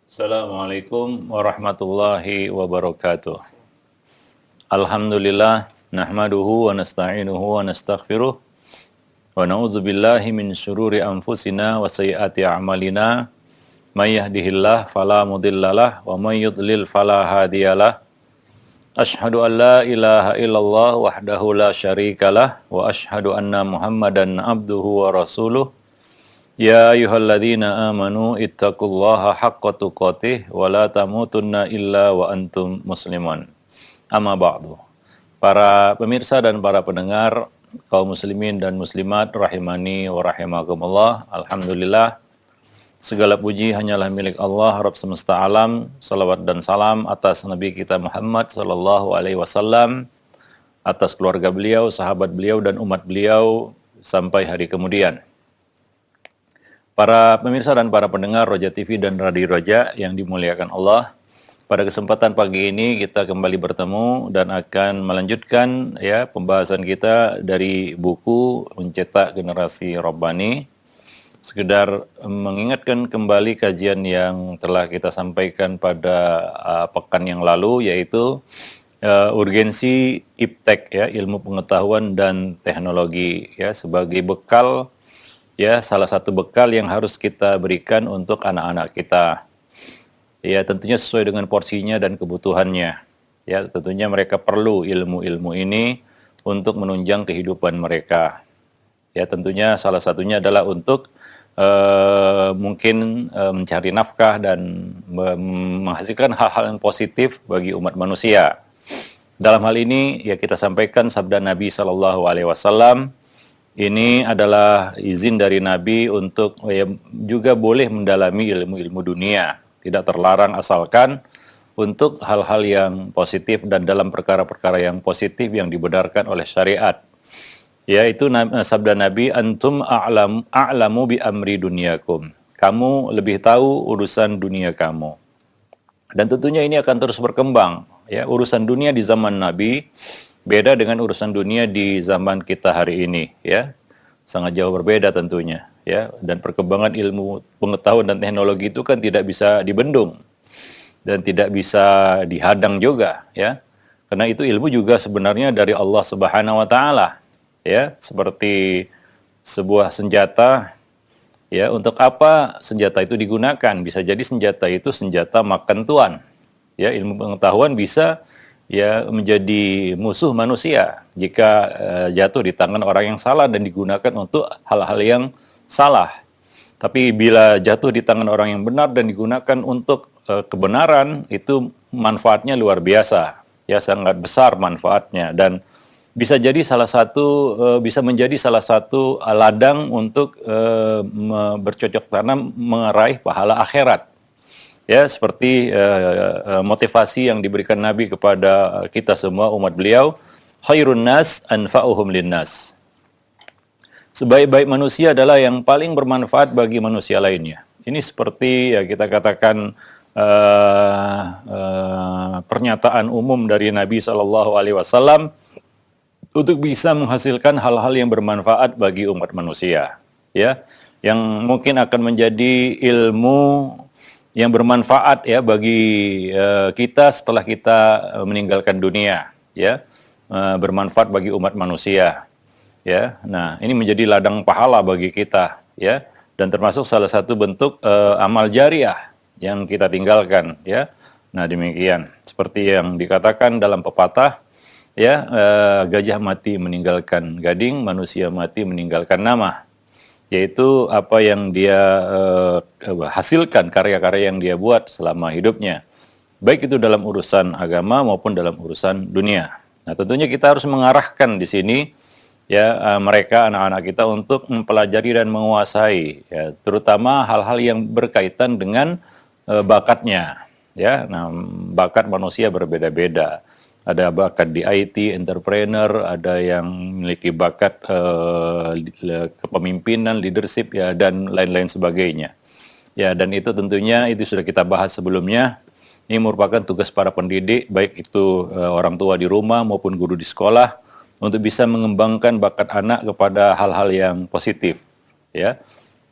Assalamualaikum warahmatullahi wabarakatuh. Alhamdulillah nahmaduhu wa nasta'inuhu wa nastaghfiruh wa na'udzu billahi min syururi anfusina wa sayyiati a'malina. May yahdihillahu fala mudhillalah wa may yudlil fala hadiyalah. Asyhadu an la ilaha illallah wahdahu la syarikalah wa asyhadu anna Muhammadan abduhu wa rasuluh. Ya ayyuhalladzina amanu ittaqullaha haqqa tuqatih wa la tamutunna illa wa antum muslimun. Amma ba'du. Para pemirsa dan para pendengar kaum muslimin dan muslimat rahimani wa rahimakumullah. Alhamdulillah segala puji hanyalah milik Allah Rabb semesta alam. Salawat dan salam atas Nabi kita Muhammad sallallahu alaihi wasallam, atas keluarga beliau, sahabat beliau dan umat beliau sampai hari kemudian. Para pemirsa dan para pendengar Roja TV dan Radio Roja yang dimuliakan Allah, pada kesempatan pagi ini kita kembali bertemu dan akan melanjutkan pembahasan kita dari buku Mencetak Generasi Rabbani. Sekedar mengingatkan kembali kajian yang telah kita sampaikan pada pekan yang lalu, yaitu urgensi iptek, ilmu pengetahuan dan teknologi, sebagai bekal, salah satu bekal yang harus kita berikan untuk anak-anak kita. Ya, tentunya sesuai dengan porsinya dan kebutuhannya. Ya, tentunya mereka perlu ilmu-ilmu ini untuk menunjang kehidupan mereka. Ya, tentunya salah satunya adalah untuk mungkin mencari nafkah dan menghasilkan hal-hal yang positif bagi umat manusia. Dalam hal ini, ya kita sampaikan sabda Nabi SAW. Ini adalah izin dari Nabi untuk juga boleh mendalami ilmu-ilmu dunia. Tidak terlarang asalkan untuk hal-hal yang positif dan dalam perkara-perkara yang positif yang dibenarkan oleh syariat. Yaitu sabda Nabi, antum a'lamu bi amri dunyakum. Kamu lebih tahu urusan dunia kamu. Dan tentunya ini akan terus berkembang. Ya, urusan dunia di zaman Nabi beda dengan urusan dunia di zaman kita hari ini, ya. Sangat jauh berbeda tentunya, ya. Dan perkembangan ilmu pengetahuan dan teknologi itu kan tidak bisa dibendung dan tidak bisa dihadang juga, ya. Karena itu ilmu juga sebenarnya dari Allah Subhanahu wa taala, ya. Seperti sebuah senjata, ya. Untuk apa senjata itu digunakan? Bisa jadi senjata itu senjata makan tuan. Ya, ilmu pengetahuan bisa menjadi musuh manusia jika jatuh di tangan orang yang salah dan digunakan untuk hal-hal yang salah. Tapi bila jatuh di tangan orang yang benar dan digunakan untuk kebenaran, itu manfaatnya luar biasa, ya sangat besar manfaatnya, dan bisa jadi bisa menjadi salah satu ladang untuk bercocok tanam meraih pahala akhirat. Ya, seperti motivasi yang diberikan Nabi kepada kita semua umat beliau, khairun nas anfa'uhum linnas. Sebaik-baik manusia adalah yang paling bermanfaat bagi manusia lainnya. Ini seperti kita katakan pernyataan umum dari Nabi SAW untuk bisa menghasilkan hal-hal yang bermanfaat bagi umat manusia, ya, yang mungkin akan menjadi ilmu yang bermanfaat bagi kita setelah kita meninggalkan dunia, bermanfaat bagi umat manusia, ya. Nah, ini menjadi ladang pahala bagi kita, ya, dan termasuk salah satu bentuk amal jariah yang kita tinggalkan, ya. Nah, demikian seperti yang dikatakan dalam pepatah, gajah mati meninggalkan gading, manusia mati meninggalkan nama. Yaitu apa yang dia hasilkan, karya-karya yang dia buat selama hidupnya, baik itu dalam urusan agama maupun dalam urusan dunia. Nah, tentunya kita harus mengarahkan di sini mereka, anak-anak kita, untuk mempelajari dan menguasai, terutama hal-hal yang berkaitan dengan bakatnya, ya. Nah, bakat manusia berbeda-beda. Ada bakat di IT, entrepreneur, ada yang memiliki bakat kepemimpinan, leadership, dan lain-lain sebagainya. Ya, dan itu tentunya itu sudah kita bahas sebelumnya. Ini merupakan tugas para pendidik, baik itu orang tua di rumah maupun guru di sekolah, untuk bisa mengembangkan bakat anak kepada hal-hal yang positif, ya.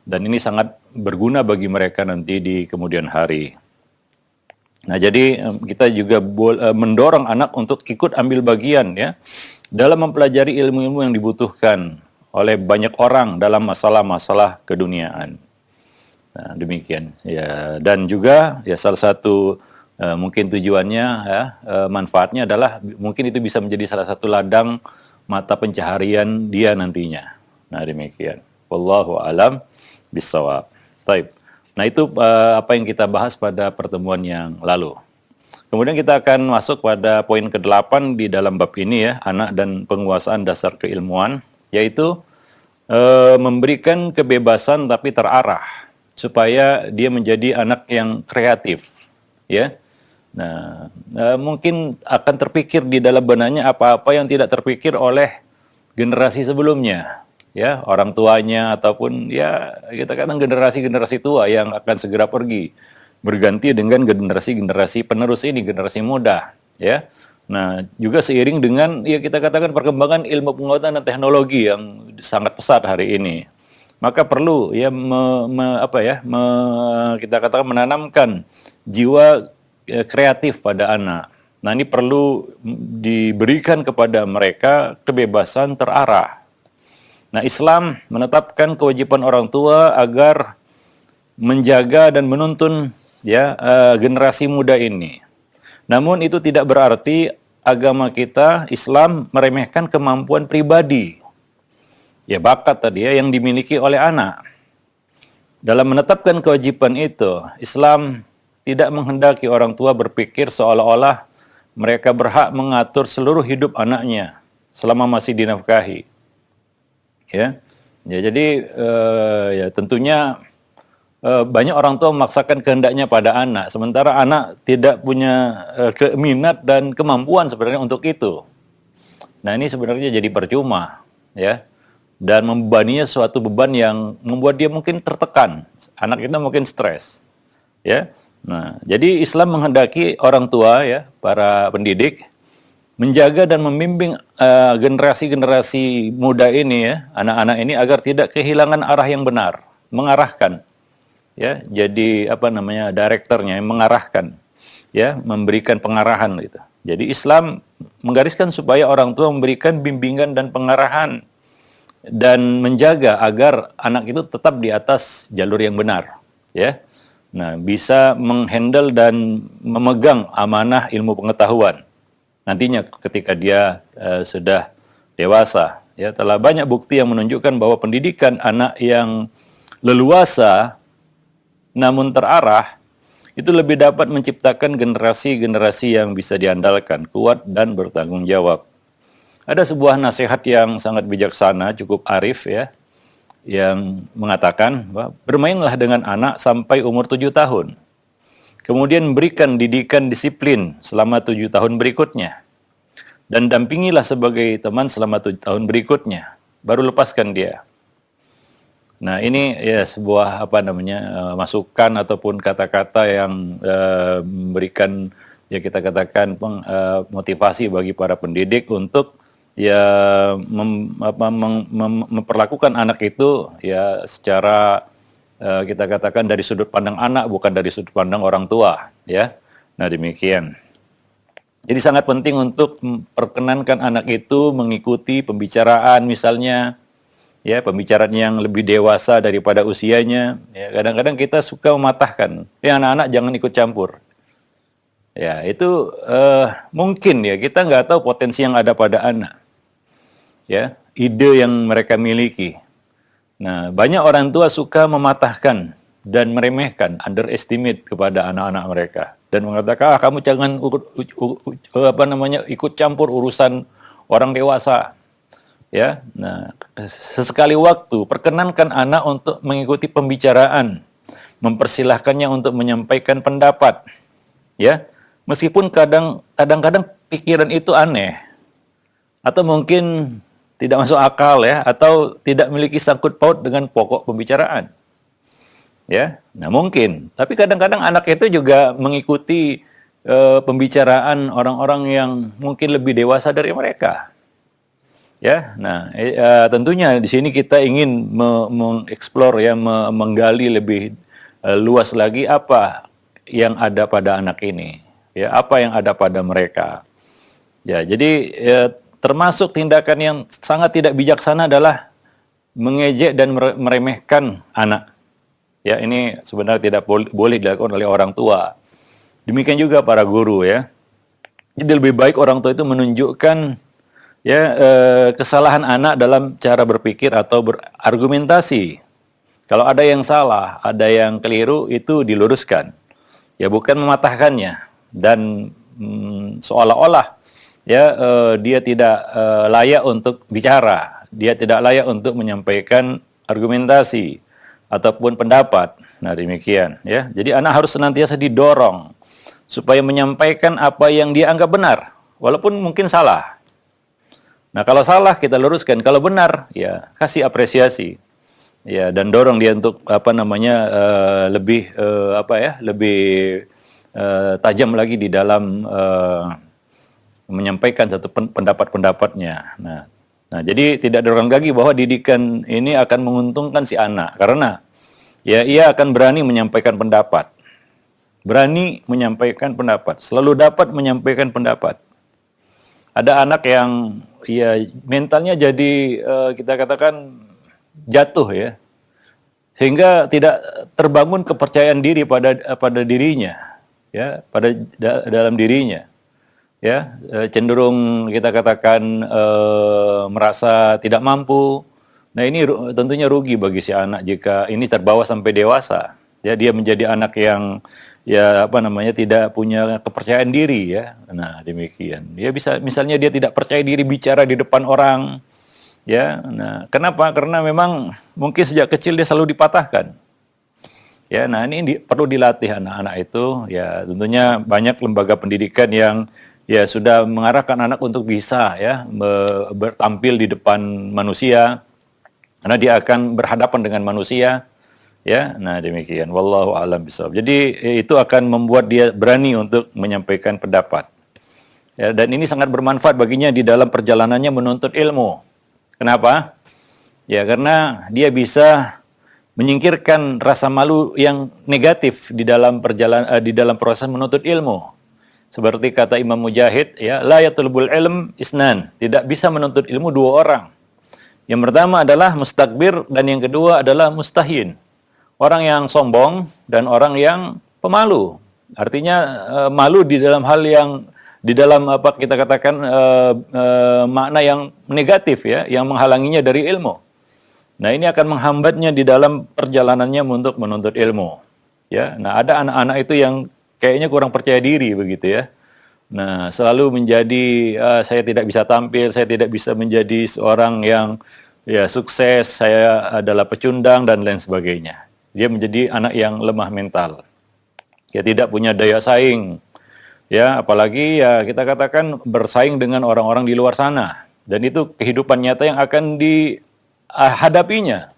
Dan ini sangat berguna bagi mereka nanti di kemudian hari. Nah, jadi kita juga mendorong anak untuk ikut ambil bagian ya dalam mempelajari ilmu-ilmu yang dibutuhkan oleh banyak orang dalam masalah-masalah keduniaan. Nah, demikian ya. Dan juga ya salah satu mungkin tujuannya ya manfaatnya adalah mungkin itu bisa menjadi salah satu ladang mata pencaharian dia nantinya. Nah, demikian. Wallahu alam bissawab. Baik. Nah, itu apa yang kita bahas pada pertemuan yang lalu. Kemudian kita akan masuk pada poin ke-8 di dalam bab ini ya, anak dan penguasaan dasar keilmuan, yaitu memberikan kebebasan tapi terarah supaya dia menjadi anak yang kreatif, ya. Nah, mungkin akan terpikir di dalam benaknya apa-apa yang tidak terpikir oleh generasi sebelumnya, ya, orang tuanya ataupun ya kita katakan generasi-generasi tua yang akan segera pergi, berganti dengan generasi-generasi penerus ini, generasi muda, ya. Nah, juga seiring dengan ya kita katakan perkembangan ilmu pengetahuan dan teknologi yang sangat pesat hari ini, maka perlu ya kita katakan menanamkan jiwa kreatif pada anak. Nah, ini perlu diberikan kepada mereka kebebasan terarah. Nah, Islam menetapkan kewajiban orang tua agar menjaga dan menuntun ya generasi muda ini. Namun itu tidak berarti agama kita Islam meremehkan kemampuan pribadi. Ya bakat tadi ya yang dimiliki oleh anak. Dalam menetapkan kewajiban itu, Islam tidak menghendaki orang tua berpikir seolah-olah mereka berhak mengatur seluruh hidup anaknya selama masih dinafkahi. Ya, jadi ya tentunya banyak orang tua memaksakan kehendaknya pada anak, sementara anak tidak punya minat dan kemampuan sebenarnya untuk itu. Nah, ini sebenarnya jadi percuma, ya, dan membebaninya suatu beban yang membuat dia mungkin tertekan, anak kita mungkin stres, ya. Nah, jadi Islam menghendaki orang tua, ya, para pendidik, menjaga dan membimbing generasi-generasi muda ini, ya, anak-anak ini agar tidak kehilangan arah yang benar, mengarahkan. Ya, jadi direkturnya yang mengarahkan, ya, memberikan pengarahan gitu. Jadi Islam menggariskan supaya orang tua memberikan bimbingan dan pengarahan dan menjaga agar anak itu tetap di atas jalur yang benar, ya. Nah, bisa menghandle dan memegang amanah ilmu pengetahuan. Nantinya ketika dia sudah dewasa, ya, telah banyak bukti yang menunjukkan bahwa pendidikan anak yang leluasa namun terarah, itu lebih dapat menciptakan generasi-generasi yang bisa diandalkan, kuat dan bertanggung jawab. Ada sebuah nasihat yang sangat bijaksana, cukup arif ya, yang mengatakan bahwa bermainlah dengan anak sampai umur 7 tahun. Kemudian berikan didikan disiplin selama 7 tahun berikutnya. Dan dampingilah sebagai teman selama 7 tahun berikutnya. Baru lepaskan dia. Nah, ini ya sebuah masukan ataupun kata-kata yang memberikan ya kita katakan motivasi bagi para pendidik untuk ya memperlakukan anak itu ya secara kita katakan dari sudut pandang anak, bukan dari sudut pandang orang tua, ya. Nah, demikian. Jadi sangat penting untuk memperkenankan anak itu mengikuti pembicaraan misalnya, ya, pembicaraan yang lebih dewasa daripada usianya. Ya, kadang-kadang kita suka mematahkan, ya anak-anak jangan ikut campur. Ya, itu mungkin ya kita nggak tahu potensi yang ada pada anak. Ya, ide yang mereka miliki. Nah, banyak orang tua suka mematahkan dan meremehkan, underestimate kepada anak-anak mereka dan mengatakan, kamu jangan ikut campur urusan orang dewasa. Ya, nah, sesekali waktu perkenankan anak untuk mengikuti pembicaraan, mempersilahkannya untuk menyampaikan pendapat, ya, meskipun kadang-kadang pikiran itu aneh atau mungkin tidak masuk akal ya, atau tidak memiliki sangkut paut dengan pokok pembicaraan, ya, nah mungkin, tapi kadang-kadang anak itu juga mengikuti pembicaraan orang-orang yang mungkin lebih dewasa dari mereka. Ya, nah tentunya di sini kita ingin mengeksplor ya, menggali lebih luas lagi apa yang ada pada anak ini, ya, apa yang ada pada mereka. Ya, jadi ya, termasuk tindakan yang sangat tidak bijaksana adalah mengejek dan meremehkan anak. Ya, ini sebenarnya tidak boleh dilakukan oleh orang tua. Demikian juga para guru, ya. Jadi lebih baik orang tua itu menunjukkan, ya, kesalahan anak dalam cara berpikir atau berargumentasi. Kalau ada yang salah, ada yang keliru, itu diluruskan. Ya, bukan mematahkannya dan seolah-olah, ya, dia tidak layak untuk bicara, dia tidak layak untuk menyampaikan argumentasi ataupun pendapat. Nah, demikian, ya. Jadi anak harus senantiasa didorong supaya menyampaikan apa yang dia anggap benar, walaupun mungkin salah. Nah, kalau salah kita luruskan, kalau benar ya kasih apresiasi, ya, dan dorong dia untuk lebih lebih tajam lagi di dalam menyampaikan satu pendapat-pendapatnya. Nah, jadi tidak dorong lagi bahwa didikan ini akan menguntungkan si anak karena ya ia akan berani menyampaikan pendapat. Berani menyampaikan pendapat, selalu dapat menyampaikan pendapat. Ada anak yang ya mentalnya jadi kita katakan jatuh, ya, sehingga tidak terbangun kepercayaan diri pada dirinya, ya, dalam dirinya, ya, cenderung kita katakan merasa tidak mampu. Nah, ini tentunya rugi bagi si anak jika ini terbawa sampai dewasa. Ya, dia menjadi anak yang ya tidak punya kepercayaan diri, ya. Nah, demikian. Dia bisa misalnya dia tidak percaya diri bicara di depan orang, ya. Nah, kenapa? Karena memang mungkin sejak kecil dia selalu dipatahkan. Ya, nah ini perlu dilatih anak-anak itu, ya. Tentunya banyak lembaga pendidikan yang ya sudah mengarahkan anak untuk bisa, ya, bertampil di depan manusia karena dia akan berhadapan dengan manusia. Ya, nah demikian. Wallahu a'lam bishawab. Jadi itu akan membuat dia berani untuk menyampaikan pendapat. Ya, dan ini sangat bermanfaat baginya di dalam perjalanannya menuntut ilmu. Kenapa? Ya, karena dia bisa menyingkirkan rasa malu yang negatif di dalam di dalam proses menuntut ilmu. Seperti kata Imam Mujahid, ya, la yatlubul ilm isnan. Tidak bisa menuntut ilmu dua orang. Yang pertama adalah mustakbir dan yang kedua adalah mustahin. Orang yang sombong dan orang yang pemalu. Artinya malu di dalam hal yang di dalam apa kita katakan makna yang negatif, ya, yang menghalanginya dari ilmu. Nah, ini akan menghambatnya di dalam perjalanannya untuk menuntut ilmu. Ya, nah ada anak-anak itu yang kayaknya kurang percaya diri begitu, ya. Nah, selalu menjadi saya tidak bisa tampil, saya tidak bisa menjadi seorang yang ya sukses, saya adalah pecundang dan lain sebagainya. Dia menjadi anak yang lemah mental. Dia tidak punya daya saing. Ya, apalagi ya kita katakan bersaing dengan orang-orang di luar sana. Dan itu kehidupan nyata yang akan dihadapinya.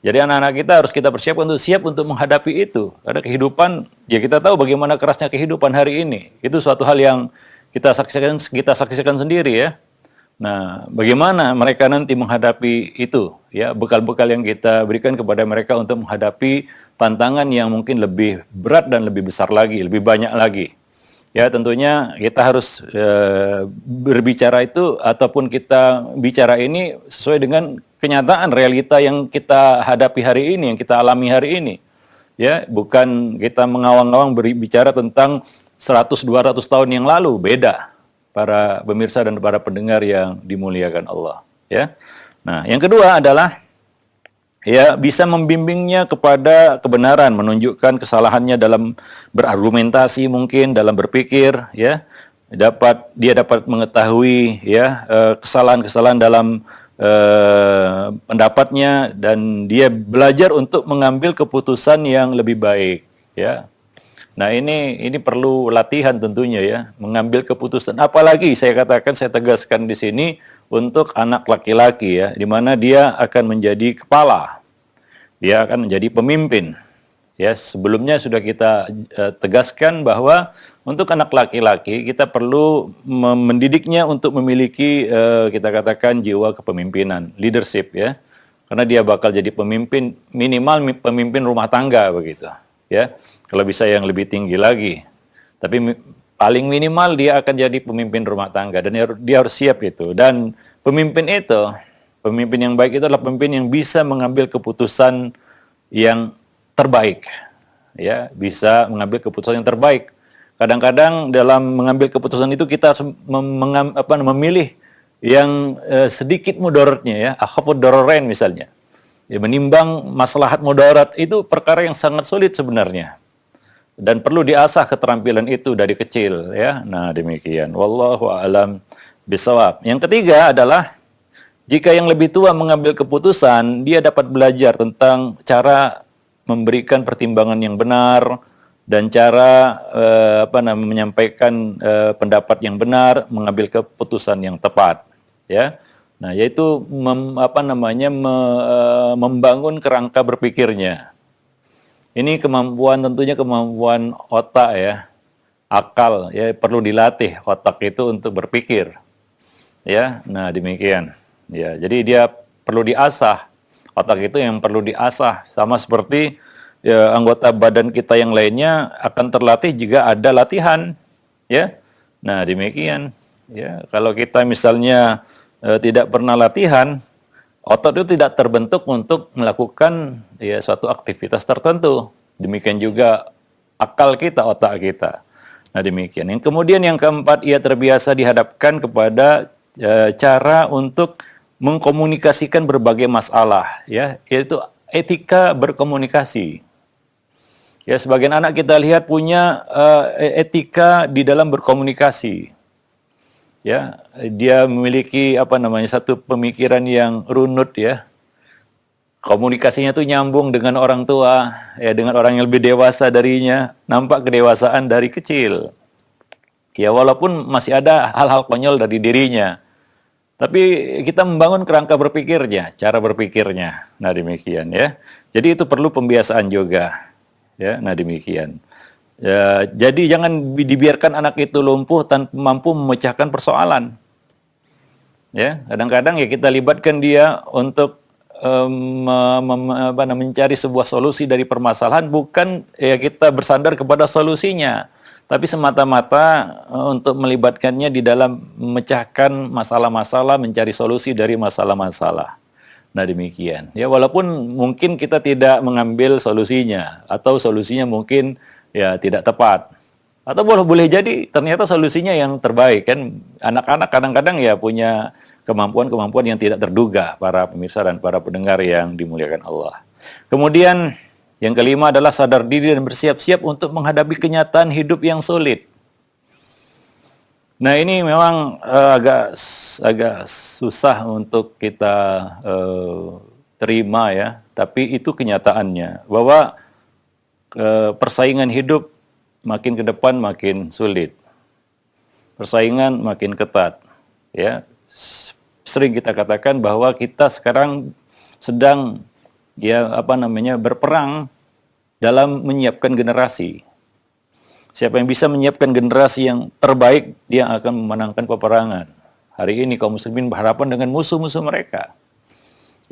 Jadi anak-anak kita harus kita persiapkan untuk siap untuk menghadapi itu. Karena kehidupan, ya kita tahu bagaimana kerasnya kehidupan hari ini. Itu suatu hal yang kita saksikan sendiri, ya. Nah, bagaimana mereka nanti menghadapi itu, ya, bekal-bekal yang kita berikan kepada mereka untuk menghadapi tantangan yang mungkin lebih berat dan lebih besar lagi, lebih banyak lagi. Ya, tentunya kita harus berbicara itu ataupun kita bicara ini sesuai dengan kenyataan realita yang kita hadapi hari ini, yang kita alami hari ini. Ya, bukan kita mengawang-awang berbicara tentang 100-200 tahun yang lalu, beda. Para pemirsa dan para pendengar yang dimuliakan Allah, ya. Nah, yang kedua adalah ya bisa membimbingnya kepada kebenaran, menunjukkan kesalahannya dalam berargumentasi, mungkin dalam berpikir, ya. Dia dapat mengetahui, ya, kesalahan-kesalahan dalam pendapatnya dan dia belajar untuk mengambil keputusan yang lebih baik, ya. Nah, ini perlu latihan tentunya, ya, mengambil keputusan. Apalagi saya tegaskan di sini untuk anak laki-laki, ya, di mana dia akan menjadi kepala, dia akan menjadi pemimpin. Ya, sebelumnya sudah kita tegaskan bahwa untuk anak laki-laki kita perlu mendidiknya untuk memiliki kita katakan jiwa kepemimpinan, leadership, ya, karena dia bakal jadi pemimpin, minimal pemimpin rumah tangga begitu, ya. kalau bisa yang lebih tinggi lagi. Tapi paling minimal dia akan jadi pemimpin rumah tangga dan dia harus siap itu. Dan pemimpin itu, pemimpin yang baik itu adalah pemimpin yang bisa mengambil keputusan yang terbaik. Ya, bisa mengambil keputusan yang terbaik. Kadang-kadang dalam mengambil keputusan itu kita harus memilih yang sedikit mudaratnya ya, akhafud dararain misalnya. Ya, menimbang maslahat mudarat itu perkara yang sangat sulit sebenarnya. Dan perlu diasah keterampilan itu dari kecil ya. Nah, demikian. Wallahu a'lam bishawab. Yang ketiga adalah jika yang lebih tua mengambil keputusan, dia dapat belajar tentang cara memberikan pertimbangan yang benar dan cara menyampaikan pendapat yang benar, mengambil keputusan yang tepat, ya. Nah, yaitu membangun kerangka berpikirnya. Ini tentunya kemampuan otak ya, akal ya, perlu dilatih otak itu untuk berpikir, ya. Nah, demikian. Ya, jadi dia perlu diasah. Otak itu yang perlu diasah, sama seperti ya, anggota badan kita yang lainnya akan terlatih jika ada latihan, ya. Nah, demikian. Ya, kalau kita misalnya tidak pernah latihan, otot itu tidak terbentuk untuk melakukan ya suatu aktivitas tertentu. Demikian juga akal kita, otak kita. Nah, demikian. Yang kemudian yang keempat, ia terbiasa dihadapkan kepada cara untuk mengkomunikasikan berbagai masalah, ya, yaitu etika berkomunikasi. Ya, sebagian anak kita lihat punya etika di dalam berkomunikasi. Ya, dia memiliki satu pemikiran yang runut ya. Komunikasinya tuh nyambung dengan orang tua, ya, dengan orang yang lebih dewasa darinya, nampak kedewasaan dari kecil. Ya, walaupun masih ada hal-hal konyol dari dirinya. Tapi kita membangun kerangka berpikirnya, cara berpikirnya. Nah, demikian ya. Jadi itu perlu pembiasaan juga. Ya, nah demikian. Ya, jadi jangan dibiarkan anak itu lumpuh tanpa mampu memecahkan persoalan. Ya, kadang-kadang ya kita libatkan dia untuk mencari sebuah solusi dari permasalahan, bukan ya kita bersandar kepada solusinya, tapi semata-mata untuk melibatkannya di dalam memecahkan masalah-masalah, mencari solusi dari masalah-masalah. Nah, demikian. Ya, walaupun mungkin kita tidak mengambil solusinya atau solusinya mungkin ya tidak tepat. Atau boleh jadi ternyata solusinya yang terbaik kan. Anak-anak kadang-kadang ya punya kemampuan-kemampuan yang tidak terduga, para pemirsa dan para pendengar yang dimuliakan Allah. Kemudian yang kelima adalah sadar diri dan bersiap-siap untuk menghadapi kenyataan hidup yang sulit. Nah, ini memang agak susah untuk kita terima ya, tapi itu kenyataannya bahwa persaingan hidup makin ke depan makin sulit. Persaingan makin ketat. Ya, sering kita katakan bahwa kita sekarang sedang berperang dalam menyiapkan generasi. Siapa yang bisa menyiapkan generasi yang terbaik, dia akan memenangkan peperangan. Hari ini kaum muslimin berhadapan dengan musuh-musuh mereka.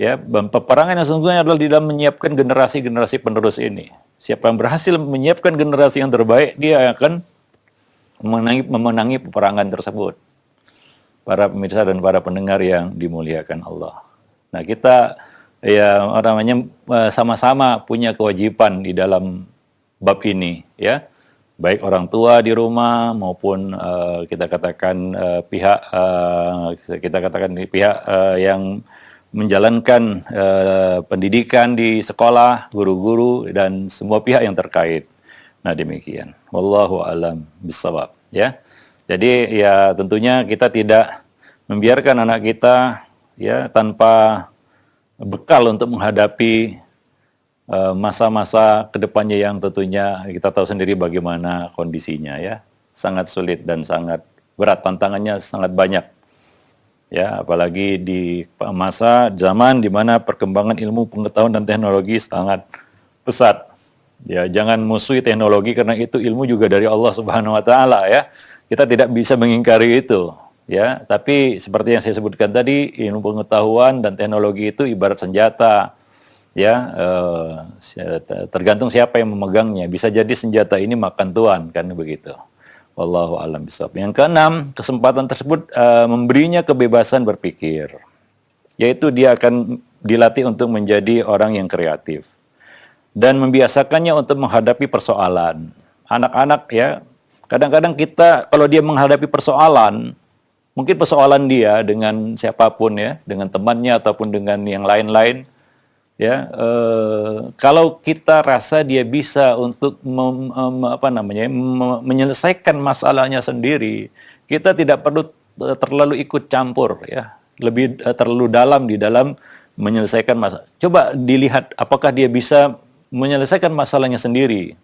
Ya, peperangan yang sesungguhnya adalah di dalam menyiapkan generasi-generasi penerus ini. Siapa yang berhasil menyiapkan generasi yang terbaik, dia akan memenangi peperangan tersebut. Para pemirsa dan para pendengar yang dimuliakan Allah. Nah, kita sama-sama punya kewajiban di dalam bab ini, ya. Baik orang tua di rumah maupun kita katakan pihak yang menjalankan pendidikan di sekolah, guru-guru dan semua pihak yang terkait. Nah, demikian. Wallahu a'lam bishawab, ya. Jadi ya tentunya kita tidak membiarkan anak kita ya tanpa bekal untuk menghadapi masa-masa kedepannya yang tentunya kita tahu sendiri bagaimana kondisinya ya, sangat sulit dan sangat berat, tantangannya sangat banyak ya, apalagi di masa zaman di mana perkembangan ilmu pengetahuan dan teknologi sangat pesat ya. Jangan musuhi teknologi karena itu ilmu juga dari Allah Subhanahu wa taala ya, kita tidak bisa mengingkari itu ya, tapi seperti yang saya sebutkan tadi, ilmu pengetahuan dan teknologi itu ibarat senjata. Ya, tergantung siapa yang memegangnya. Bisa jadi senjata ini makan tuan, kan begitu. Wallahu a'lam bishawab. Yang keenam, kesempatan tersebut memberinya kebebasan berpikir, yaitu dia akan dilatih untuk menjadi orang yang kreatif dan membiasakannya untuk menghadapi persoalan. Anak-anak ya, kadang-kadang kita kalau dia menghadapi persoalan, mungkin persoalan dia dengan siapapun ya, dengan temannya ataupun dengan yang lain-lain, ya, kalau kita rasa dia bisa untuk menyelesaikan masalahnya sendiri, kita tidak perlu terlalu ikut campur ya, lebih terlalu dalam di dalam menyelesaikan masalah. Coba dilihat apakah dia bisa menyelesaikan masalahnya sendiri.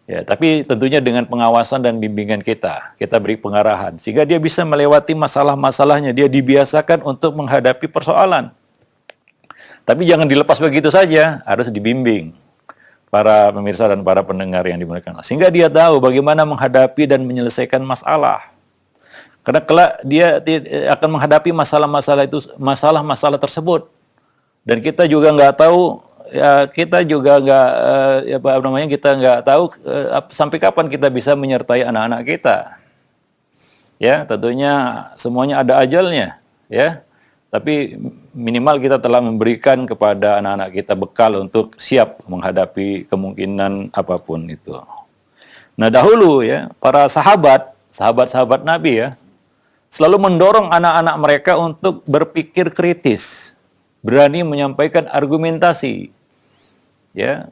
Ya, tapi tentunya dengan pengawasan dan bimbingan kita beri pengarahan sehingga dia bisa melewati masalah-masalahnya, dia dibiasakan untuk menghadapi persoalan. Tapi jangan dilepas begitu saja, harus dibimbing para pemirsa dan para pendengar yang dimuliakan Allah. Sehingga dia tahu bagaimana menghadapi dan menyelesaikan masalah. Karena kelak dia akan menghadapi masalah-masalah itu, masalah-masalah tersebut. Dan kita juga nggak tahu, ya, kita juga nggak, kita nggak tahu sampai kapan kita bisa menyertai anak-anak kita. Ya, tentunya semuanya ada ajalnya, ya. Tapi minimal kita telah memberikan kepada anak-anak kita bekal untuk siap menghadapi kemungkinan apapun itu. Nah, dahulu ya, para sahabat-sahabat Nabi ya, selalu mendorong anak-anak mereka untuk berpikir kritis, berani menyampaikan argumentasi. Ya.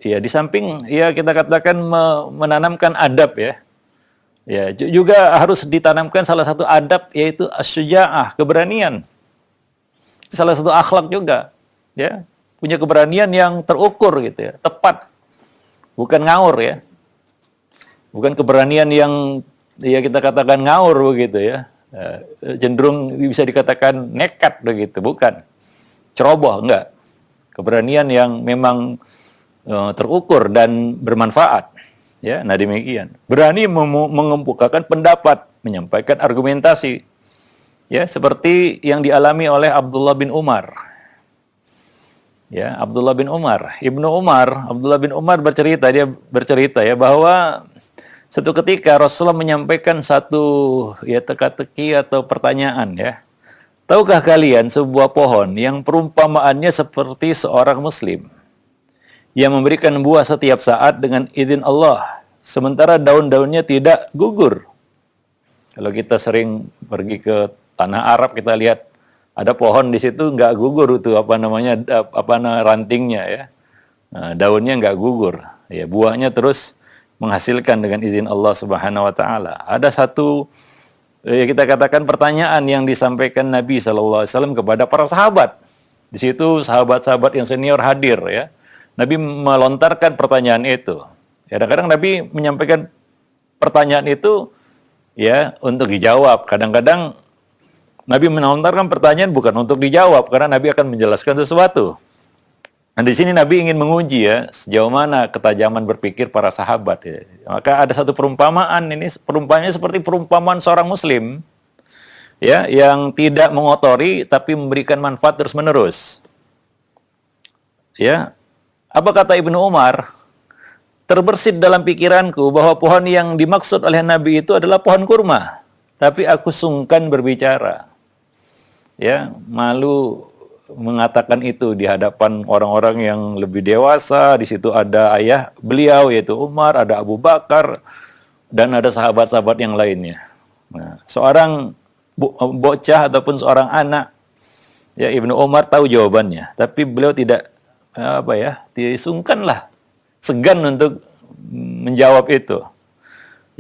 Ya, di samping ya kita katakan menanamkan adab ya. Ya, juga harus ditanamkan salah satu adab yaitu asyuja'ah, keberanian. Itu salah satu akhlak juga, ya. Punya keberanian yang terukur gitu ya, tepat. Bukan ngawur ya. Bukan keberanian yang ya kita katakan ngawur begitu ya. Cenderung bisa dikatakan nekat begitu, bukan. Ceroboh, enggak. Keberanian yang memang terukur dan bermanfaat. Ya, nah demikian. Berani mengemukakan pendapat, menyampaikan argumentasi. Ya, seperti yang dialami oleh Abdullah bin Umar. Ya, Abdullah bin Umar, Abdullah bin Umar bercerita ya bahwa suatu ketika Rasulullah menyampaikan satu ya teka-teki atau pertanyaan ya. Tahukah kalian sebuah pohon yang perumpamaannya seperti seorang muslim yang memberikan buah setiap saat dengan izin Allah, sementara daun-daunnya tidak gugur. Kalau kita sering pergi ke tanah Arab, kita lihat ada pohon di situ nggak gugur itu rantingnya ya, nah, daunnya nggak gugur, ya buahnya terus menghasilkan dengan izin Allah Subhanahu Wa Taala. Ada satu ya kita katakan pertanyaan yang disampaikan Nabi SAW kepada para sahabat. Di situ sahabat-sahabat yang senior hadir ya. Nabi melontarkan pertanyaan itu. Kadang-kadang Nabi menyampaikan pertanyaan itu ya untuk dijawab. Kadang-kadang Nabi melontarkan pertanyaan bukan untuk dijawab karena Nabi akan menjelaskan sesuatu. Nah, di sini Nabi ingin menguji ya sejauh mana ketajaman berpikir para sahabat ya. Maka ada satu perumpamaan, ini perumpamannya seperti perumpamaan seorang muslim ya yang tidak mengotori tapi memberikan manfaat terus-menerus. Ya. Apa kata Ibnu Umar? Terbersit dalam pikiranku bahwa pohon yang dimaksud oleh Nabi itu adalah pohon kurma. Tapi aku sungkan berbicara. Ya, malu mengatakan itu di hadapan orang-orang yang lebih dewasa. Di situ ada ayah beliau yaitu Umar, ada Abu Bakar, dan ada sahabat-sahabat yang lainnya. Nah, seorang bocah ataupun seorang anak, ya Ibnu Umar tahu jawabannya, tapi beliau tidak disungkanlah, segan untuk menjawab itu.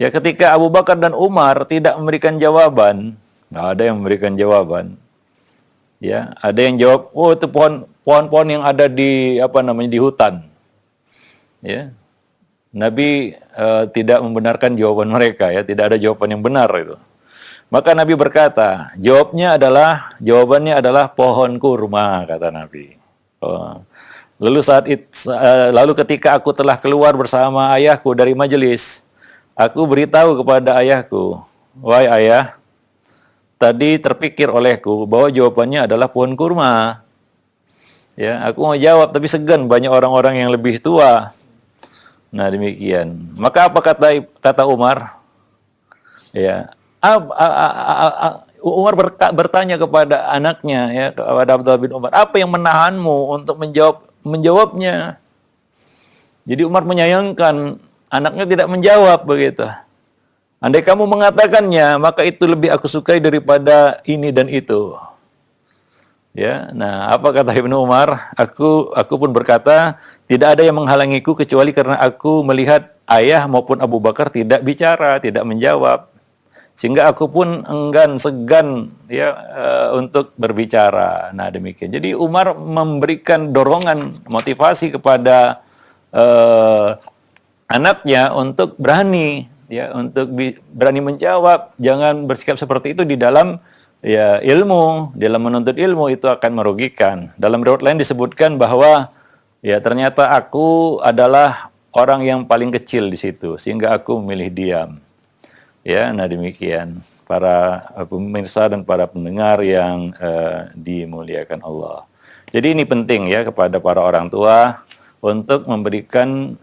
Ya ketika Abu Bakar dan Umar tidak memberikan jawaban, nggak ada yang memberikan jawaban. Ya, ada yang jawab, oh itu pohon-pohon yang ada di di hutan. Ya, Nabi tidak membenarkan jawaban mereka ya, tidak ada jawaban yang benar itu. Maka Nabi berkata, jawabannya adalah pohon kurma, kata Nabi. Lalu ketika aku telah keluar bersama ayahku dari majelis, aku beritahu kepada ayahku, wahai ayah, tadi terpikir olehku bahwa jawabannya adalah pohon kurma. Ya, aku mau jawab tapi segan, banyak orang-orang yang lebih tua. Nah, demikian. Maka apa kata Umar? Ya, Umar bertanya kepada anaknya, ya, kepada Abdullah bin Umar, apa yang menahanmu untuk menjawabnya? Jadi Umar menyayangkan anaknya tidak menjawab begitu. Andai kamu mengatakannya, maka itu lebih aku sukai daripada ini dan itu. Ya, nah apa kata Ibnu Umar? Aku pun berkata, tidak ada yang menghalangiku kecuali karena aku melihat ayah maupun Abu Bakar tidak bicara, tidak menjawab. Sehingga aku pun segan ya untuk berbicara. Nah, demikian. Jadi Umar memberikan dorongan, motivasi kepada anaknya untuk berani, ya, untuk berani menjawab. Jangan bersikap seperti itu di dalam ya ilmu, dalam menuntut ilmu, itu akan merugikan. Dalam riwayat lain disebutkan bahwa ya ternyata aku adalah orang yang paling kecil di situ, sehingga aku memilih diam. Ya, nah demikian para pemirsa dan para pendengar yang dimuliakan Allah. Jadi ini penting ya kepada para orang tua untuk memberikan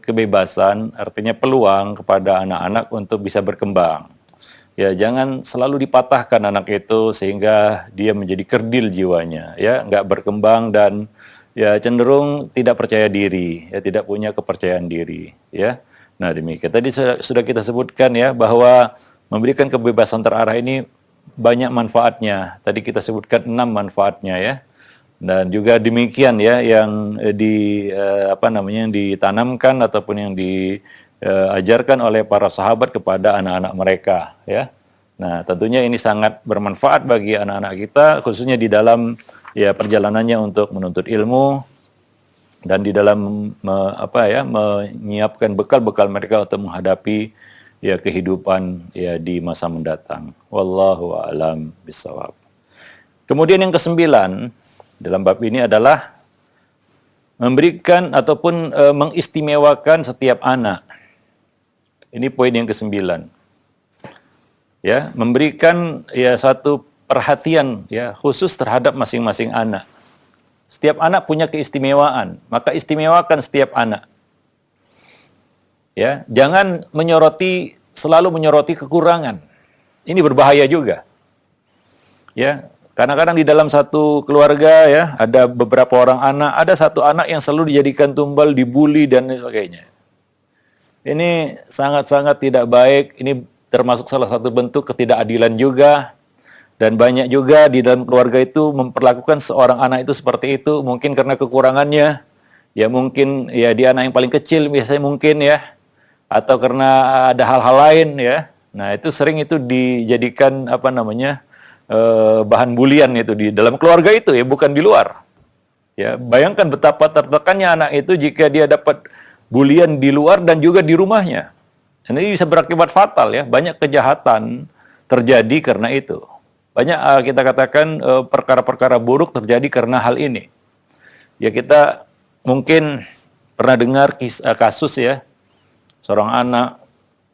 kebebasan, artinya peluang kepada anak-anak untuk bisa berkembang. Ya, jangan selalu dipatahkan anak itu sehingga dia menjadi kerdil jiwanya, ya, nggak berkembang dan ya cenderung tidak percaya diri, ya, tidak punya kepercayaan diri, ya. Nah, demikian. Tadi sudah kita sebutkan ya bahwa memberikan kebebasan terarah ini banyak manfaatnya. Tadi kita sebutkan 6 manfaatnya ya. Dan juga demikian ya yang yang ditanamkan ataupun yang diajarkan oleh para sahabat kepada anak-anak mereka ya. Nah, tentunya ini sangat bermanfaat bagi anak-anak kita khususnya di dalam ya perjalanannya untuk menuntut ilmu dan di dalam menyiapkan bekal-bekal mereka untuk menghadapi ya kehidupan ya di masa mendatang. Wallahu a'lam bishawab. Kemudian yang kesembilan dalam bab ini adalah memberikan ataupun mengistimewakan setiap anak. Ini poin yang kesembilan. Ya, memberikan ya satu perhatian ya khusus terhadap masing-masing anak. Setiap anak punya keistimewaan, maka istimewakan setiap anak. Ya, jangan selalu menyoroti kekurangan. Ini berbahaya juga. Ya, kadang-kadang di dalam satu keluarga ya, ada beberapa orang anak, ada satu anak yang selalu dijadikan tumbal, dibully dan sebagainya. Ini sangat-sangat tidak baik, ini termasuk salah satu bentuk ketidakadilan juga. Dan banyak juga di dalam keluarga itu memperlakukan seorang anak itu seperti itu, mungkin karena kekurangannya, ya mungkin ya dia anak yang paling kecil biasanya mungkin ya, atau karena ada hal-hal lain ya. Nah, itu sering itu dijadikan bahan bulian itu di dalam keluarga itu ya, bukan di luar. Ya, bayangkan betapa tertekannya anak itu jika dia dapat bulian di luar dan juga di rumahnya. Dan ini bisa berakibat fatal ya, banyak kejahatan terjadi karena itu. Banyak kita katakan perkara-perkara buruk terjadi karena hal ini. Ya, kita mungkin pernah dengar kasus ya, seorang anak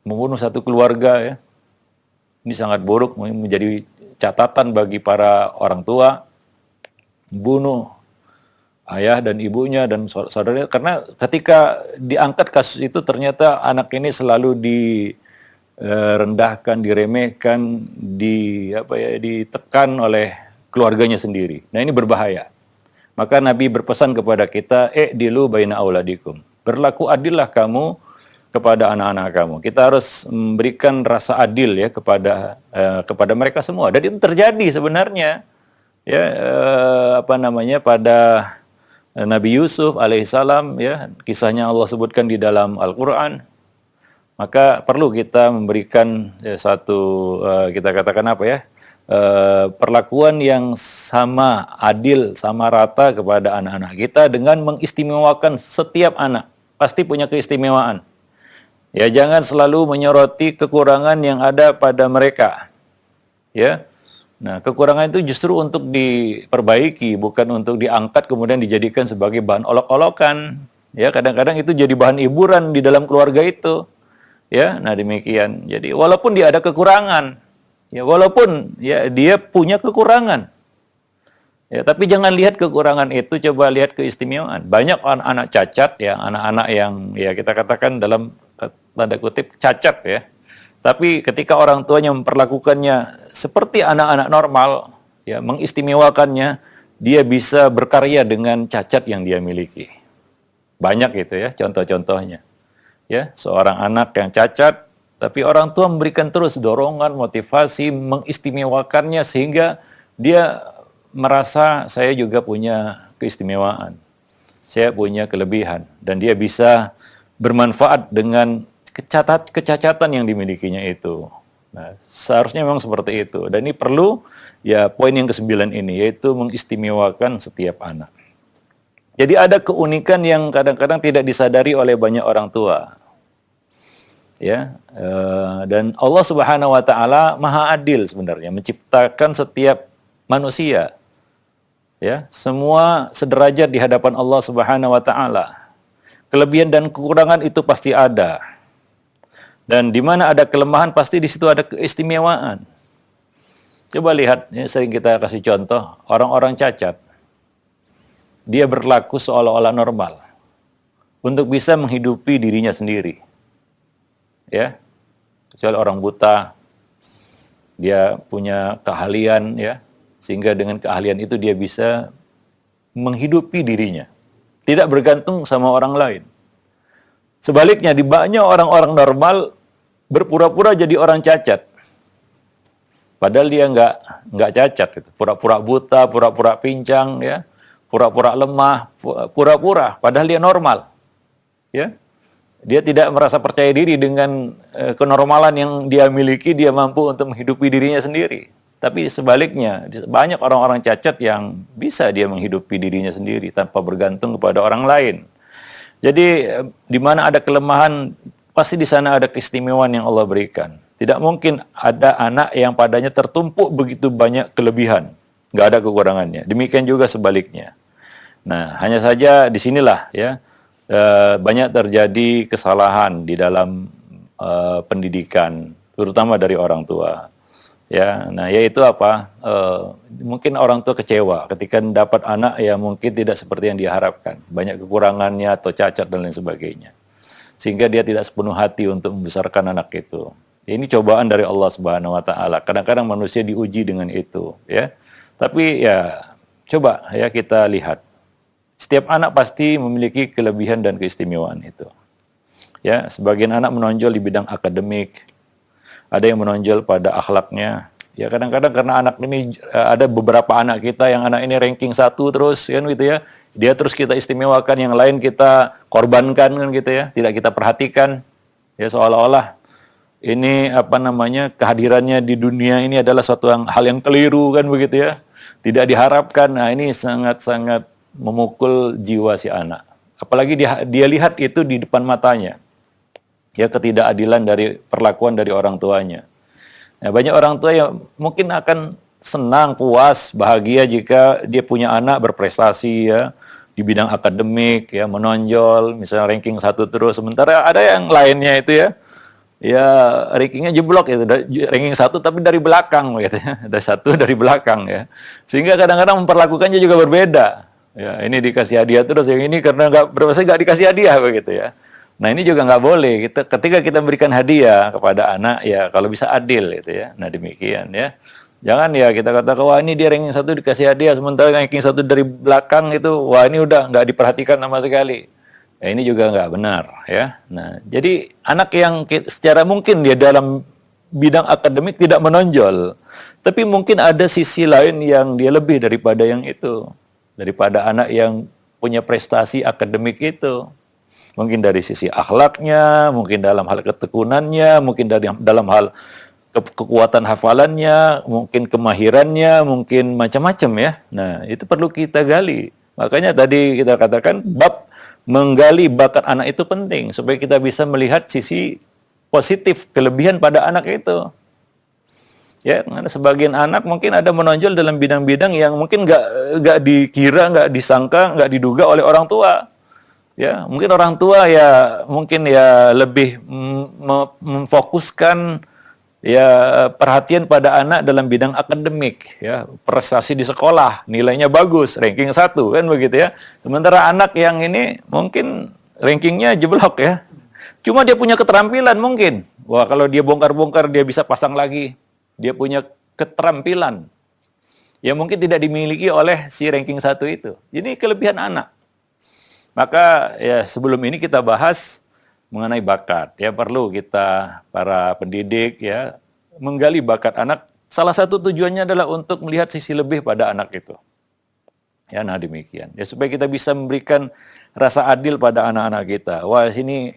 membunuh satu keluarga ya. Ini sangat buruk, menjadi catatan bagi para orang tua. Bunuh ayah dan ibunya dan saudaranya, karena ketika diangkat kasus itu ternyata anak ini selalu direndahkan, diremehkan, ditekan oleh keluarganya sendiri. Nah, ini berbahaya. Maka Nabi berpesan kepada kita, dilu baina auladikum. Berlaku adillah kamu kepada anak-anak kamu. Kita harus memberikan rasa adil ya kepada mereka semua. Dan itu terjadi sebenarnya ya pada Nabi Yusuf alaihissalam ya, kisahnya Allah sebutkan di dalam Al-Qur'an. Maka perlu kita memberikan satu kita katakan perlakuan yang sama, adil, sama rata kepada anak-anak kita dengan mengistimewakan setiap anak. Pasti punya keistimewaan. Ya, jangan selalu menyoroti kekurangan yang ada pada mereka. Ya. Nah, kekurangan itu justru untuk diperbaiki, bukan untuk diangkat kemudian dijadikan sebagai bahan olok-olokan. Ya, kadang-kadang itu jadi bahan hiburan di dalam keluarga itu. Ya, nah demikian. Jadi walaupun dia ada kekurangan, ya walaupun ya dia punya kekurangan, Ya, tapi jangan lihat kekurangan itu, coba lihat keistimewaan. Banyak anak-anak cacat ya, anak-anak yang ya kita katakan dalam tanda kutip cacat ya. Tapi ketika orang tuanya memperlakukannya seperti anak-anak normal, ya mengistimewakannya, dia bisa berkarya dengan cacat yang dia miliki. Banyak gitu ya contoh-contohnya. Ya, seorang anak yang cacat, tapi orang tua memberikan terus dorongan, motivasi, mengistimewakannya sehingga dia merasa saya juga punya keistimewaan. Saya punya kelebihan dan dia bisa bermanfaat dengan kecacatan yang dimilikinya itu. Nah, seharusnya memang seperti itu. Dan ini perlu ya poin yang ke-9 ini, yaitu mengistimewakan setiap anak. Jadi ada keunikan yang kadang-kadang tidak disadari oleh banyak orang tua. Ya, dan Allah Subhanahu wa taala Maha Adil sebenarnya menciptakan setiap manusia. Ya, semua sederajat di hadapan Allah Subhanahu wa taala. Kelebihan dan kekurangan itu pasti ada. Dan di mana ada kelemahan pasti di situ ada keistimewaan. Coba lihat, ya, sering kita kasih contoh, orang-orang cacat. Dia berlaku seolah-olah normal untuk bisa menghidupi dirinya sendiri. Ya. Kecuali orang buta, dia punya keahlian ya, sehingga dengan keahlian itu dia bisa menghidupi dirinya, tidak bergantung sama orang lain. Sebaliknya, di banyak orang-orang normal berpura-pura jadi orang cacat. Padahal dia nggak cacat, gitu. Pura-pura buta, pura-pura pincang, ya, pura-pura lemah, pura-pura. Padahal dia normal, ya. Dia tidak merasa percaya diri dengan kenormalan yang dia miliki. Dia mampu untuk menghidupi dirinya sendiri. Tapi sebaliknya, banyak orang-orang cacat yang bisa dia menghidupi dirinya sendiri tanpa bergantung kepada orang lain. Jadi di mana ada kelemahan, pasti di sana ada keistimewaan yang Allah berikan. Tidak mungkin ada anak yang padanya tertumpuk begitu banyak kelebihan, nggak ada kekurangannya. Demikian juga sebaliknya. Nah, hanya saja di sinilah ya banyak terjadi kesalahan di dalam pendidikan, terutama dari orang tua. Ya, nah yaitu apa? Mungkin orang tua kecewa ketika dapat anak yang mungkin tidak seperti yang diharapkan, banyak kekurangannya atau cacat dan lain sebagainya, sehingga dia tidak sepenuh hati untuk membesarkan anak itu. Ini cobaan dari Allah Subhanahu Wa Taala. Kadang-kadang manusia diuji dengan itu, ya. Tapi ya coba ya kita lihat, setiap anak pasti memiliki kelebihan dan keistimewaan itu. Ya, sebagian anak menonjol di bidang akademik. Ada yang menonjol pada akhlaknya. Ya kadang-kadang karena anak ini ada beberapa anak kita yang anak ini ranking 1 terus kan gitu ya. Dia terus kita istimewakan, yang lain kita korbankan kan gitu ya. Tidak kita perhatikan. Ya seolah-olah ini apa namanya kehadirannya di dunia ini adalah suatu hal yang keliru kan begitu ya. Tidak diharapkan. Nah, ini sangat-sangat memukul jiwa si anak. Apalagi dia lihat itu di depan matanya. Ya ketidakadilan dari perlakuan dari orang tuanya. Nah, banyak orang tua yang mungkin akan senang, puas, bahagia jika dia punya anak berprestasi ya di bidang akademik ya, menonjol, misalnya ranking 1 terus. Sementara ada yang lainnya itu ya rankingnya jeblok itu, ranking 1 tapi dari belakang gitu ya. Ada 1 dari belakang ya. Sehingga kadang-kadang memperlakukannya juga berbeda. Ya, ini dikasih hadiah terus, yang ini karena nggak dikasih hadiah begitu ya. Nah ini juga nggak boleh. Ketika kita berikan hadiah kepada anak, ya kalau bisa adil gitu ya. Nah demikian ya. Jangan ya kita katakan, wah ini dia ranking 1 dikasih hadiah, sementara ranking 1 dari belakang itu, wah ini udah nggak diperhatikan sama sekali. Ya ini juga nggak benar ya. Nah jadi anak yang secara mungkin dia dalam bidang akademik tidak menonjol, tapi mungkin ada sisi lain yang dia lebih daripada yang itu. Daripada anak yang punya prestasi akademik itu. Mungkin dari sisi akhlaknya, mungkin dalam hal ketekunannya, mungkin dalam hal kekuatan hafalannya, mungkin kemahirannya, mungkin macam-macam ya. Nah, itu perlu kita gali. Makanya tadi kita katakan bab menggali bakat anak itu penting supaya kita bisa melihat sisi positif, kelebihan pada anak itu. Ya, karena sebagian anak mungkin ada menonjol dalam bidang-bidang yang mungkin nggak dikira, nggak disangka, nggak diduga oleh orang tua. Ya, mungkin orang tua ya mungkin ya lebih memfokuskan ya perhatian pada anak dalam bidang akademik, ya prestasi di sekolah, nilainya bagus, ranking 1 kan begitu ya. Sementara anak yang ini mungkin rankingnya jeblok ya. Cuma dia punya keterampilan mungkin. Wah, kalau dia bongkar-bongkar dia bisa pasang lagi. Dia punya keterampilan yang mungkin tidak dimiliki oleh si ranking 1 itu. Ini kelebihan anak. Maka ya sebelum ini kita bahas mengenai bakat. Ya perlu kita para pendidik ya menggali bakat anak. Salah satu tujuannya adalah untuk melihat sisi lebih pada anak itu. Ya, nah demikian. Ya supaya kita bisa memberikan rasa adil pada anak-anak kita. Wah, sini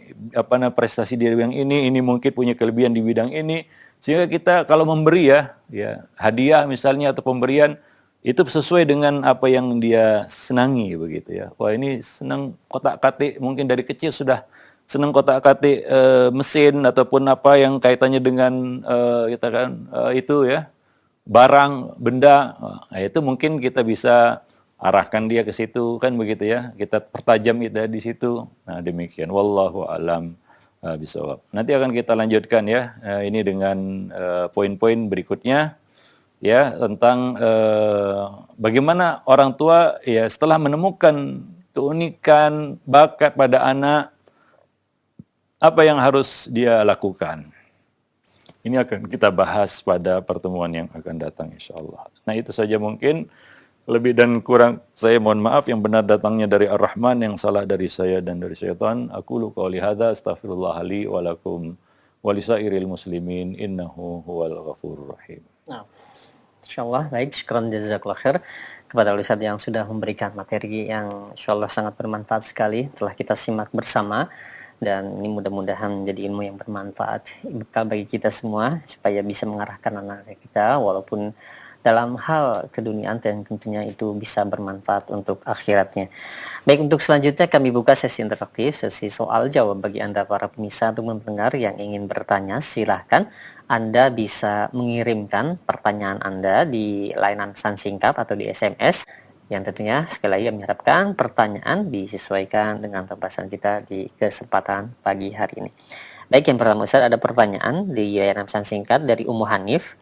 prestasi dia yang ini mungkin punya kelebihan di bidang ini. Sehingga kita kalau memberi ya hadiah misalnya atau pemberian itu sesuai dengan apa yang dia senangi begitu ya. Wah, ini senang kotak-katik, mungkin dari kecil sudah senang kotak-katik mesin ataupun apa yang kaitannya dengan itu ya, barang, benda. Nah, itu mungkin kita bisa arahkan dia ke situ kan begitu ya. Kita pertajam itu di situ. Nah, demikian. Wallahu alam bisawab. Nanti akan kita lanjutkan ya ini dengan poin-poin berikutnya ya tentang bagaimana orang tua ya setelah menemukan keunikan bakat pada anak apa yang harus dia lakukan. Ini akan kita bahas pada pertemuan yang akan datang insyaallah. Nah, itu saja mungkin. Lebih dan kurang saya mohon maaf, yang benar datangnya dari Ar-Rahman, yang salah dari saya dan dari syaitan. Aqulu qouli hadza astaghfirullah li wa lakum wa lisairil muslimin innahu huwal ghafurur rahim. Nah, insyaallah baik, syukran jazakallahu khair kepada Ustaz yang sudah memberikan materi yang insyaallah sangat bermanfaat sekali telah kita simak bersama, dan ini mudah-mudahan menjadi ilmu yang bermanfaat bekal bagi kita semua supaya bisa mengarahkan anak kita walaupun dalam hal keduniaan dan tentunya itu bisa bermanfaat untuk akhiratnya. Baik, untuk selanjutnya kami buka sesi interaktif, sesi soal jawab bagi Anda para pemirsa atau pendengar yang ingin bertanya. Silahkan Anda bisa mengirimkan pertanyaan Anda di layanan pesan singkat atau di SMS, yang tentunya sekali lagi kami harapkan pertanyaan disesuaikan dengan pembahasan kita di kesempatan pagi hari ini. Baik, yang pertama Ustaz, ada pertanyaan di layanan pesan singkat dari Ummu Hanif.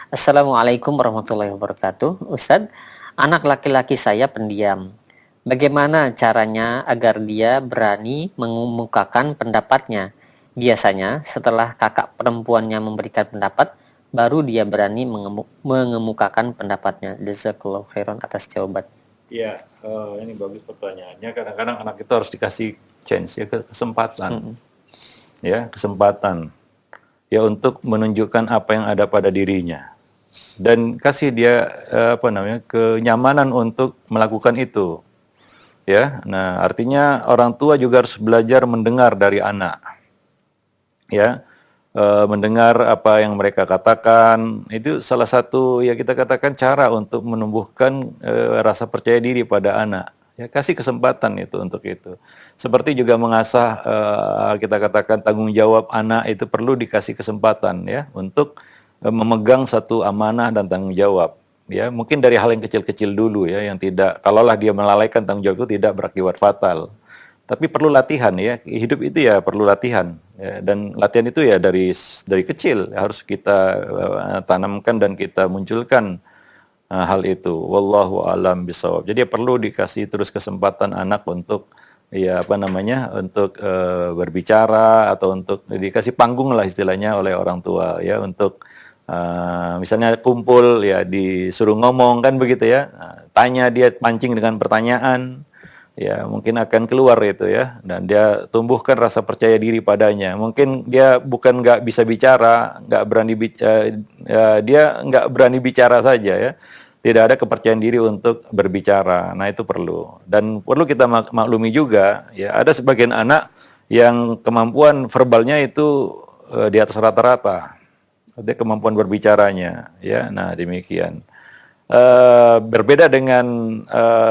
Assalamualaikum warahmatullahi wabarakatuh. Ustadz, anak laki-laki saya pendiam. Bagaimana caranya agar dia berani mengemukakan pendapatnya? Biasanya setelah kakak perempuannya memberikan pendapat, baru dia berani mengemukakan pendapatnya. Jazakallahu khairan atas jawaban. Iya, ini bagus pertanyaannya. Kadang-kadang anak itu harus dikasih chance ya, kesempatan. Ya, kesempatan. Ya untuk menunjukkan apa yang ada pada dirinya. Dan kasih dia kenyamanan untuk melakukan itu. Ya, nah artinya orang tua juga harus belajar mendengar dari anak. Ya, mendengar apa yang mereka katakan, itu salah satu ya kita katakan cara untuk menumbuhkan rasa percaya diri pada anak. Ya, kasih kesempatan itu untuk itu. Seperti juga mengasah kita katakan tanggung jawab anak itu perlu dikasih kesempatan ya untuk memegang satu amanah dan tanggung jawab. Ya, mungkin dari hal yang kecil-kecil dulu ya, yang tidak, kalaulah dia melalaikan tanggung jawab itu tidak berakibat fatal. Tapi perlu latihan ya, hidup itu ya perlu latihan. Ya, dan latihan itu ya dari kecil harus kita tanamkan dan kita munculkan hal itu. Wallahu alam bisawab. Jadi perlu dikasih terus kesempatan anak untuk untuk berbicara atau untuk dikasih panggung lah istilahnya oleh orang tua ya untuk misalnya kumpul ya disuruh ngomong kan begitu ya, tanya dia pancing dengan pertanyaan ya mungkin akan keluar itu ya, dan dia tumbuhkan rasa percaya diri padanya. Mungkin dia bukan nggak bisa bicara, nggak berani dia nggak berani bicara saja ya, tidak ada kepercayaan diri untuk berbicara. Nah itu perlu, dan perlu kita maklumi juga ya ada sebagian anak yang kemampuan verbalnya itu di atas rata-rata. Ada kemampuan berbicaranya, ya. Nah demikian. Berbeda dengan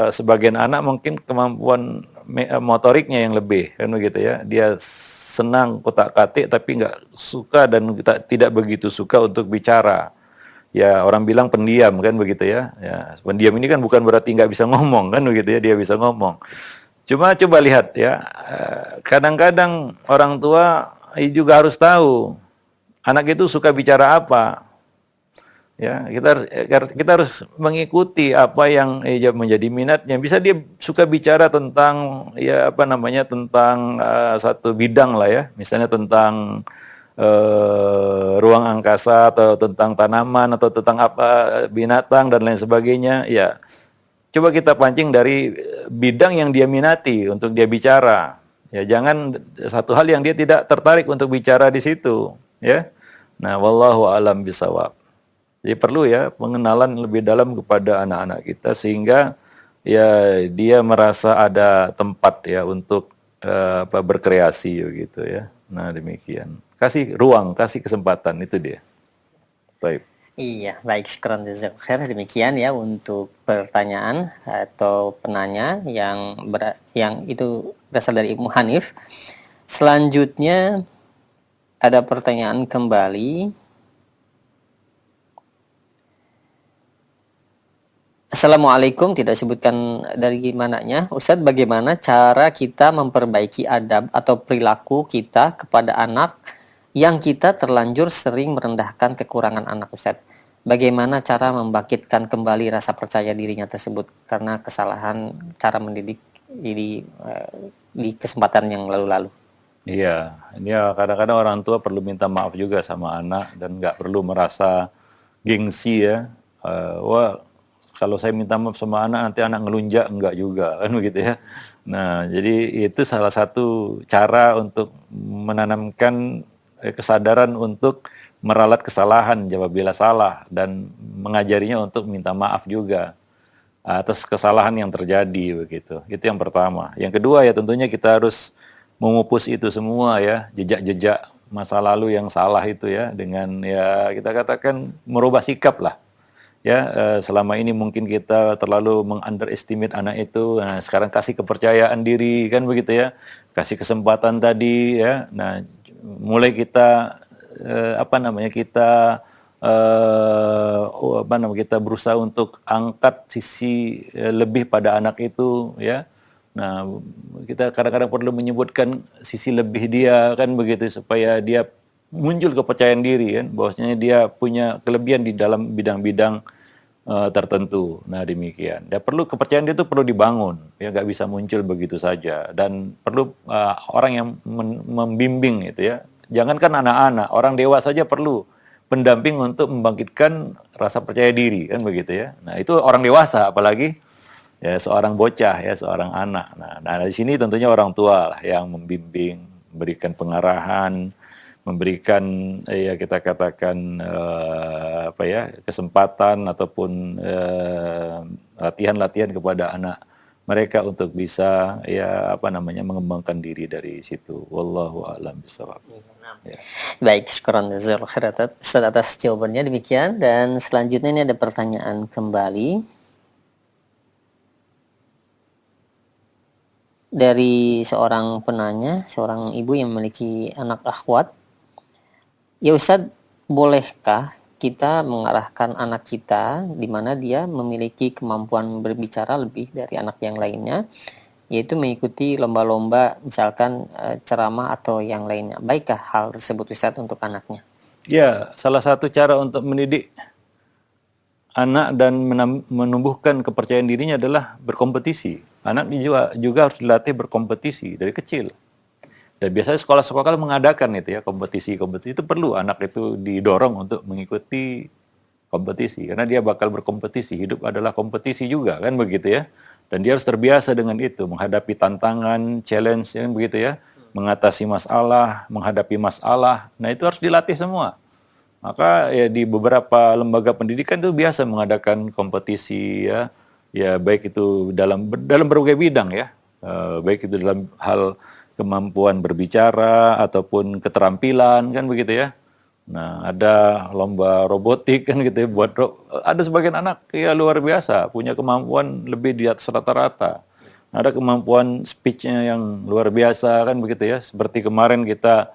sebagian anak mungkin kemampuan motoriknya yang lebih, kan begitu ya. Dia senang kotak-katik tapi nggak suka dan tidak begitu suka untuk bicara. Ya orang bilang pendiam kan begitu ya. Ya pendiam ini kan bukan berarti nggak bisa ngomong kan begitu ya. Dia bisa ngomong. Cuma coba lihat ya. Kadang-kadang orang tua juga harus tahu Anak itu suka bicara apa? Ya, kita harus mengikuti apa yang menjadi minatnya. Bisa dia suka bicara tentang ya apa namanya tentang satu bidang lah ya, misalnya tentang ruang angkasa atau tentang tanaman atau tentang apa binatang dan lain sebagainya. Ya, coba kita pancing dari bidang yang dia minati untuk dia bicara. Ya, jangan satu hal yang dia tidak tertarik untuk bicara di situ, ya. Nah, wallahu alam bisawab. Jadi perlu ya pengenalan lebih dalam kepada anak-anak kita sehingga ya dia merasa ada tempat ya untuk berkreasi gitu ya. Nah, demikian. Kasih ruang, kasih kesempatan itu dia. Baik. Iya, baik, syukran jazakallahu khair. Demikian ya untuk pertanyaan atau penanya yang itu berasal dari Ibnu Hanif. Selanjutnya ada pertanyaan kembali. Assalamualaikum, tidak sebutkan dari mananya. Ustadz, bagaimana cara kita memperbaiki adab atau perilaku kita kepada anak yang kita terlanjur sering merendahkan kekurangan anak, Ustadz? Bagaimana cara membangkitkan kembali rasa percaya dirinya tersebut karena kesalahan cara mendidik di kesempatan yang lalu-lalu? Iya, ini ya kadang-kadang orang tua perlu minta maaf juga sama anak dan nggak perlu merasa gengsi ya. Wah, kalau saya minta maaf sama anak nanti anak ngelunjak, enggak juga kan begitu ya. Nah, jadi itu salah satu cara untuk menanamkan kesadaran untuk meralat kesalahan apabila salah dan mengajarinya untuk minta maaf juga atas kesalahan yang terjadi begitu. Itu yang pertama. Yang kedua ya tentunya kita harus memupus itu semua ya, jejak-jejak masa lalu yang salah itu ya dengan ya kita katakan merubah sikap lah. Ya, selama ini mungkin kita terlalu meng-underestimate anak itu. Nah, sekarang kasih kepercayaan diri kan begitu ya. Kasih kesempatan tadi ya. Nah, mulai kita kita berusaha untuk angkat sisi lebih pada anak itu ya. Nah, kita kadang-kadang perlu menyebutkan sisi lebih dia kan begitu supaya dia muncul kepercayaan diri kan bahwasanya dia punya kelebihan di dalam bidang-bidang tertentu. Nah, demikian. Dan perlu kepercayaan dia itu perlu dibangun, ya nggak bisa muncul begitu saja dan perlu orang yang membimbing itu ya. Jangankan anak-anak, orang dewasa saja perlu pendamping untuk membangkitkan rasa percaya diri kan begitu ya. Nah, itu orang dewasa apalagi ya seorang bocah ya seorang anak. Nah di sini tentunya orang tua lah yang membimbing, memberikan pengarahan, memberikan ya kita katakan kesempatan ataupun latihan-latihan kepada anak mereka untuk bisa mengembangkan diri dari situ. Wallahu a'lam bishawab. Ya. Baik, syukran jazakallahu khair atas jawabannya. Demikian, dan selanjutnya ini ada pertanyaan kembali dari seorang penanya, seorang ibu yang memiliki anak akhwat. Ya Ustadz, bolehkah kita mengarahkan anak kita di mana dia memiliki kemampuan berbicara lebih dari anak yang lainnya, yaitu mengikuti lomba-lomba misalkan ceramah atau yang lainnya? Baikkah hal tersebut Ustadz untuk anaknya? Ya, salah satu cara untuk mendidik anak dan menumbuhkan kepercayaan dirinya adalah berkompetisi. Anak juga harus dilatih berkompetisi dari kecil. Dan biasanya sekolah-sekolah mengadakan itu ya kompetisi-kompetisi itu perlu anak itu didorong untuk mengikuti kompetisi karena dia bakal berkompetisi. Hidup adalah kompetisi juga kan begitu ya. Dan dia harus terbiasa dengan itu menghadapi tantangan, challenge yang begitu ya, mengatasi masalah, menghadapi masalah. Nah, itu harus dilatih semua. Maka ya di beberapa lembaga pendidikan itu biasa mengadakan kompetisi ya. Ya baik itu dalam berbagai bidang ya. Baik itu dalam hal kemampuan berbicara ataupun keterampilan kan begitu ya. Nah, ada lomba robotik kan gitu ya ada sebagian anak ya luar biasa punya kemampuan lebih di atas rata-rata. Ada kemampuan speech-nya yang luar biasa kan begitu ya. Seperti kemarin kita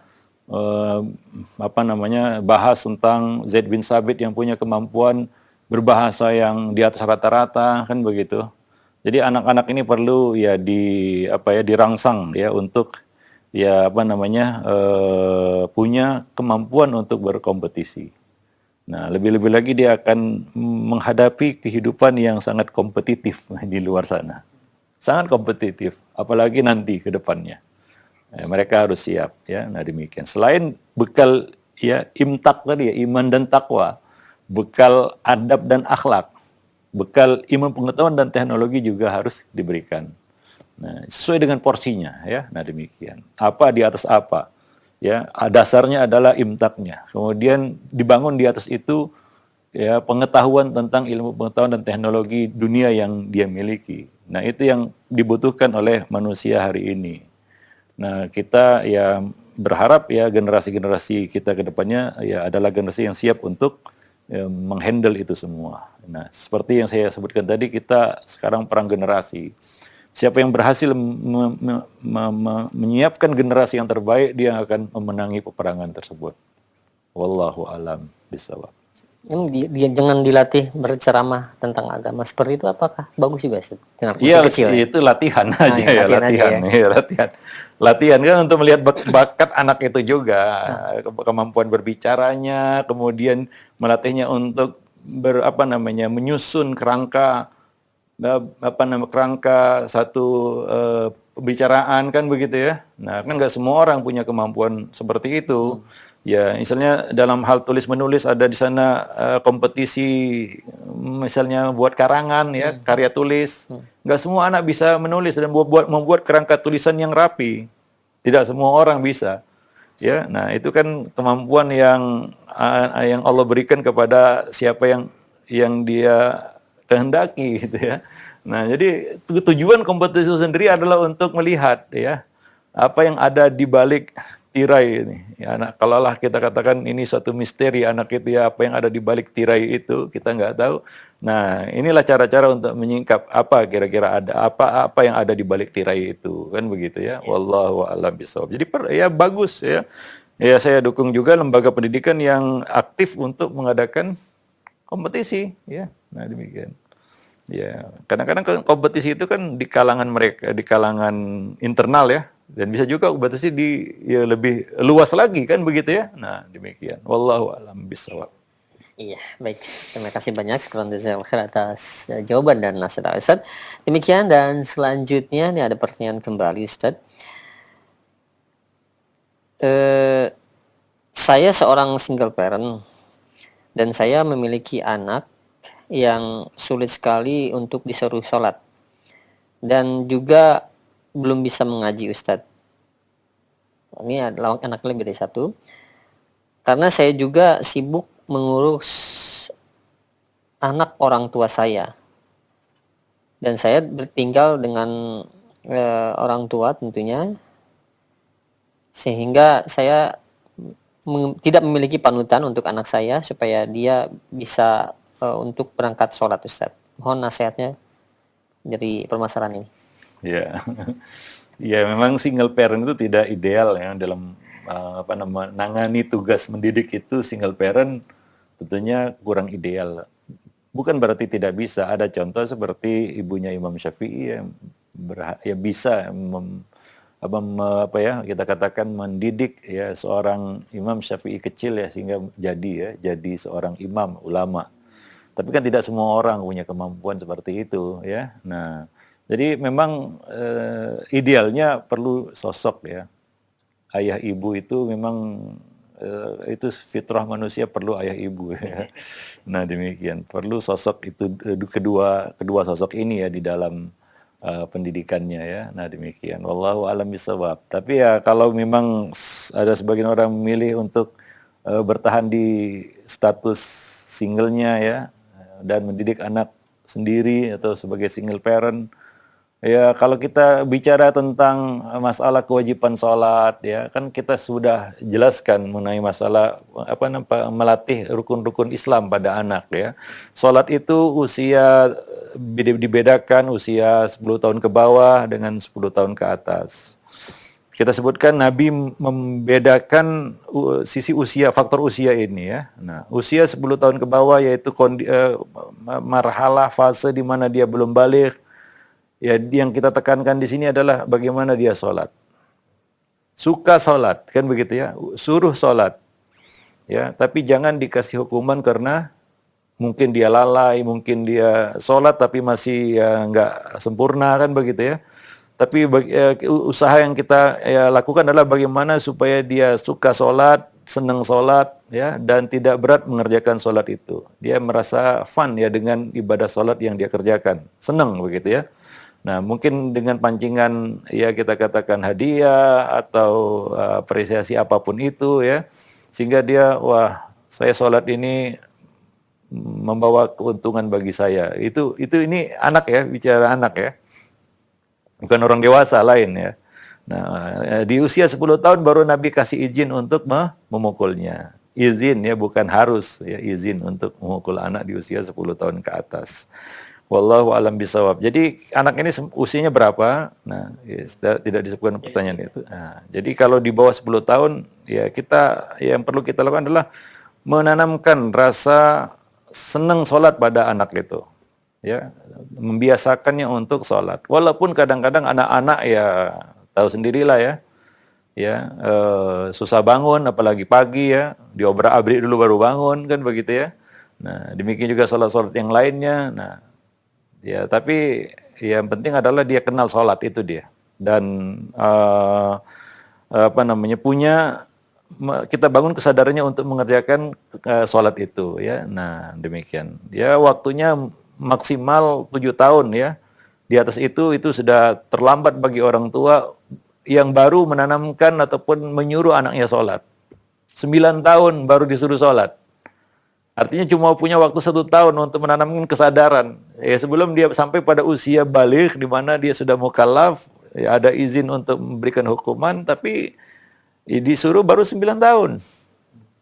bahas tentang Zaid bin Sabit yang punya kemampuan berbahasa yang di atas rata-rata kan begitu. Jadi anak-anak ini perlu ya dirangsang ya untuk ya apa namanya punya kemampuan untuk berkompetisi. Nah, lebih-lebih lagi dia akan menghadapi kehidupan yang sangat kompetitif di luar sana. Sangat kompetitif, apalagi nanti ke depannya. Mereka harus siap ya. Nah, demikian. Selain bekal ya imtak tadi ya, iman dan takwa, bekal adab dan akhlak, bekal ilmu pengetahuan dan teknologi juga harus diberikan. Nah, sesuai dengan porsinya ya. Nah, demikian. Apa di atas apa? Ya, dasarnya adalah imtaknya. Kemudian dibangun di atas itu ya pengetahuan tentang ilmu pengetahuan dan teknologi dunia yang dia miliki. Nah, itu yang dibutuhkan oleh manusia hari ini. Nah, kita ya berharap ya generasi-generasi kita ke depannya ya adalah generasi yang siap untuk ya, menghandle itu semua. Nah, seperti yang saya sebutkan tadi, kita sekarang perang generasi. Siapa yang berhasil menyiapkan generasi yang terbaik, dia akan memenangi peperangan tersebut. Wallahu alam bisawab. Dia jangan dilatih berceramah tentang agama seperti itu, apakah bagus juga Ustaz? Dengan masih Iya, kecil ya? itu latihan aja ya, ya, latihan aja latihan. ya. Iya, latihan. Latihan kan untuk melihat bakat anak itu juga, kemampuan berbicaranya, kemudian melatihnya untuk menyusun kerangka kerangka satu pembicaraan kan begitu ya. Nah, kan nggak semua orang punya kemampuan seperti itu. Ya, misalnya dalam hal tulis menulis ada di sana kompetisi, misalnya buat karangan ya, karya tulis. Nggak semua anak bisa menulis dan membuat kerangka tulisan yang rapi. Tidak semua orang bisa. Ya, nah itu kan kemampuan yang Allah berikan kepada siapa yang dia kehendaki gitu ya. Nah, jadi tujuan kompetisi itu sendiri adalah untuk melihat ya apa yang ada di balik tirai ini. Ya, anak, kalaulah kita katakan ini suatu misteri anak itu ya, apa yang ada di balik tirai itu kita nggak tahu. Nah, inilah cara-cara untuk menyingkap apa kira-kira ada apa yang ada di balik tirai itu kan begitu ya. Wallahu a'lam bishawab. Jadi ya bagus ya. Ya saya dukung juga lembaga pendidikan yang aktif untuk mengadakan kompetisi ya. Nah, demikian. Ya, kadang-kadang kompetisi itu kan di kalangan mereka, di kalangan internal ya, dan bisa juga kompetisi di ya lebih luas lagi kan begitu ya. Nah, demikian. Wallahu a'lam bishawab. Iya, baik. Terima kasih banyak syukran jazakallahu khair atas jawaban dan nasihat Ustaz. Demikian, dan selanjutnya ini ada pertanyaan kembali Ustaz. Saya seorang single parent dan saya memiliki anak yang sulit sekali untuk disuruh sholat dan juga belum bisa mengaji Ustadz. Ini adalah anak lebih dari satu. Karena saya juga sibuk mengurus anak orang tua saya. Dan saya bertinggal dengan orang tua tentunya. Sehingga saya tidak memiliki panutan untuk anak saya supaya dia bisa untuk berangkat sholat Ustadz. Mohon nasihatnya dari permasalahan ini. Ya, ya memang single parent itu tidak ideal ya dalam menangani tugas mendidik itu. Single parent tentunya kurang ideal. Bukan berarti tidak bisa. Ada contoh seperti ibunya Imam Syafi'i yang bisa kita katakan mendidik ya seorang Imam Syafi'i kecil ya sehingga jadi seorang imam ulama. Tapi kan tidak semua orang punya kemampuan seperti itu ya. Nah, jadi memang idealnya perlu sosok ya. Ayah ibu itu memang itu fitrah manusia, perlu ayah ibu ya. Nah, demikian. Perlu sosok itu kedua sosok ini ya di dalam pendidikannya ya. Nah, demikian. Wallahu a'lam bishawab. Tapi ya kalau memang ada sebagian orang memilih untuk bertahan di status singlenya ya, dan mendidik anak sendiri atau sebagai single parent. Ya, kalau kita bicara tentang masalah kewajiban sholat, ya kan kita sudah jelaskan mengenai masalah melatih rukun-rukun Islam pada anak ya. Sholat itu usia dibedakan usia 10 tahun ke bawah dengan 10 tahun ke atas. Kita sebutkan Nabi membedakan sisi usia, faktor usia ini ya. Nah, usia 10 tahun ke bawah yaitu marhalah fase di mana dia belum baligh. Ya, yang kita tekankan di sini adalah bagaimana dia sholat. suka sholat, kan begitu ya, suruh sholat, ya, tapi jangan dikasih hukuman karena mungkin dia lalai, mungkin dia sholat tapi masih ya nggak sempurna, kan begitu ya. Tapi usaha yang kita ya, lakukan adalah bagaimana supaya dia suka sholat, senang sholat, ya, dan tidak berat mengerjakan sholat itu. Dia merasa fun ya dengan ibadah sholat yang dia kerjakan, senang begitu ya. Nah, mungkin dengan pancingan ya kita katakan hadiah atau apresiasi apapun itu ya, sehingga dia, wah, saya sholat ini membawa keuntungan bagi saya. Ini anak ya, bicara anak ya. Bukan orang dewasa lain ya. Nah, di usia 10 tahun baru Nabi kasih izin untuk memukulnya. Izin ya, bukan harus ya, izin untuk memukul anak di usia 10 tahun ke atas. Wallahu a'lam bishawab. Jadi anak ini usianya berapa? Nah, ya, tidak disebutkan pertanyaan itu. Nah, jadi kalau di bawah 10 tahun ya kita, yang perlu kita lakukan adalah menanamkan rasa senang sholat pada anak itu. Ya, membiasakannya untuk sholat. Walaupun kadang-kadang anak-anak ya tahu sendirilah ya, susah bangun, apalagi pagi ya, diobrak-abrik dulu baru bangun, kan begitu ya. Nah, demikian juga sholat-sholat yang lainnya. Nah, ya tapi yang penting adalah dia kenal sholat itu dia, dan kita bangun kesadarannya untuk mengerjakan sholat itu ya. Nah, demikian. Ya, waktunya maksimal 7 tahun ya. Di atas itu sudah terlambat bagi orang tua yang baru menanamkan ataupun menyuruh anaknya sholat. 9 tahun baru disuruh sholat. Artinya cuma punya waktu 1 tahun untuk menanamkan kesadaran. Ya, sebelum dia sampai pada usia baligh di mana dia sudah mukallaf, ya, ada izin untuk memberikan hukuman, tapi disuruh baru 9 tahun.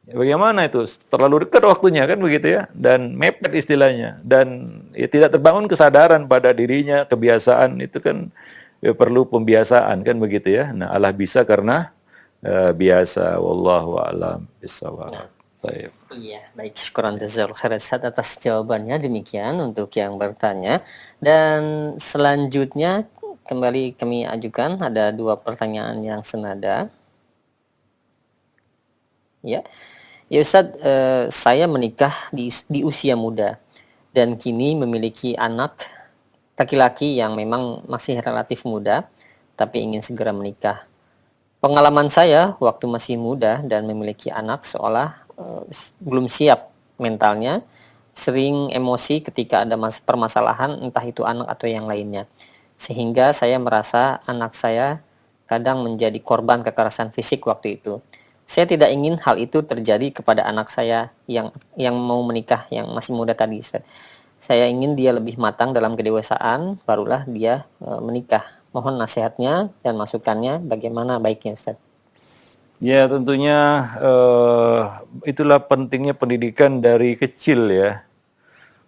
Ya, bagaimana itu? Terlalu dekat waktunya, kan begitu ya, dan mepet istilahnya, dan ya, tidak terbangun kesadaran pada dirinya, kebiasaan itu kan ya, perlu pembiasaan, kan begitu ya. Nah, Allah bisa karena biasa. Wallahu a'lam bishawab. Baik. Iya, baik. Syukran jazakallahu khairan Ustaz atas jawabannya. Demikian untuk yang bertanya. Dan selanjutnya kembali kami ajukan ada 2 pertanyaan yang senada. Ya, ya Ustadz, saya menikah di usia muda dan kini memiliki anak laki-laki yang memang masih relatif muda, tapi ingin segera menikah. Pengalaman saya waktu masih muda dan memiliki anak seolah belum siap mentalnya, sering emosi ketika ada permasalahan entah itu anak atau yang lainnya. Sehingga saya merasa anak saya kadang menjadi korban kekerasan fisik waktu itu. Saya tidak ingin hal itu terjadi kepada anak saya yang mau menikah, yang masih muda tadi, Ustaz. Saya ingin dia lebih matang dalam kedewasaan, barulah dia menikah. Mohon nasihatnya dan masukannya bagaimana baiknya, Ustaz. Ya, tentunya itulah pentingnya pendidikan dari kecil ya.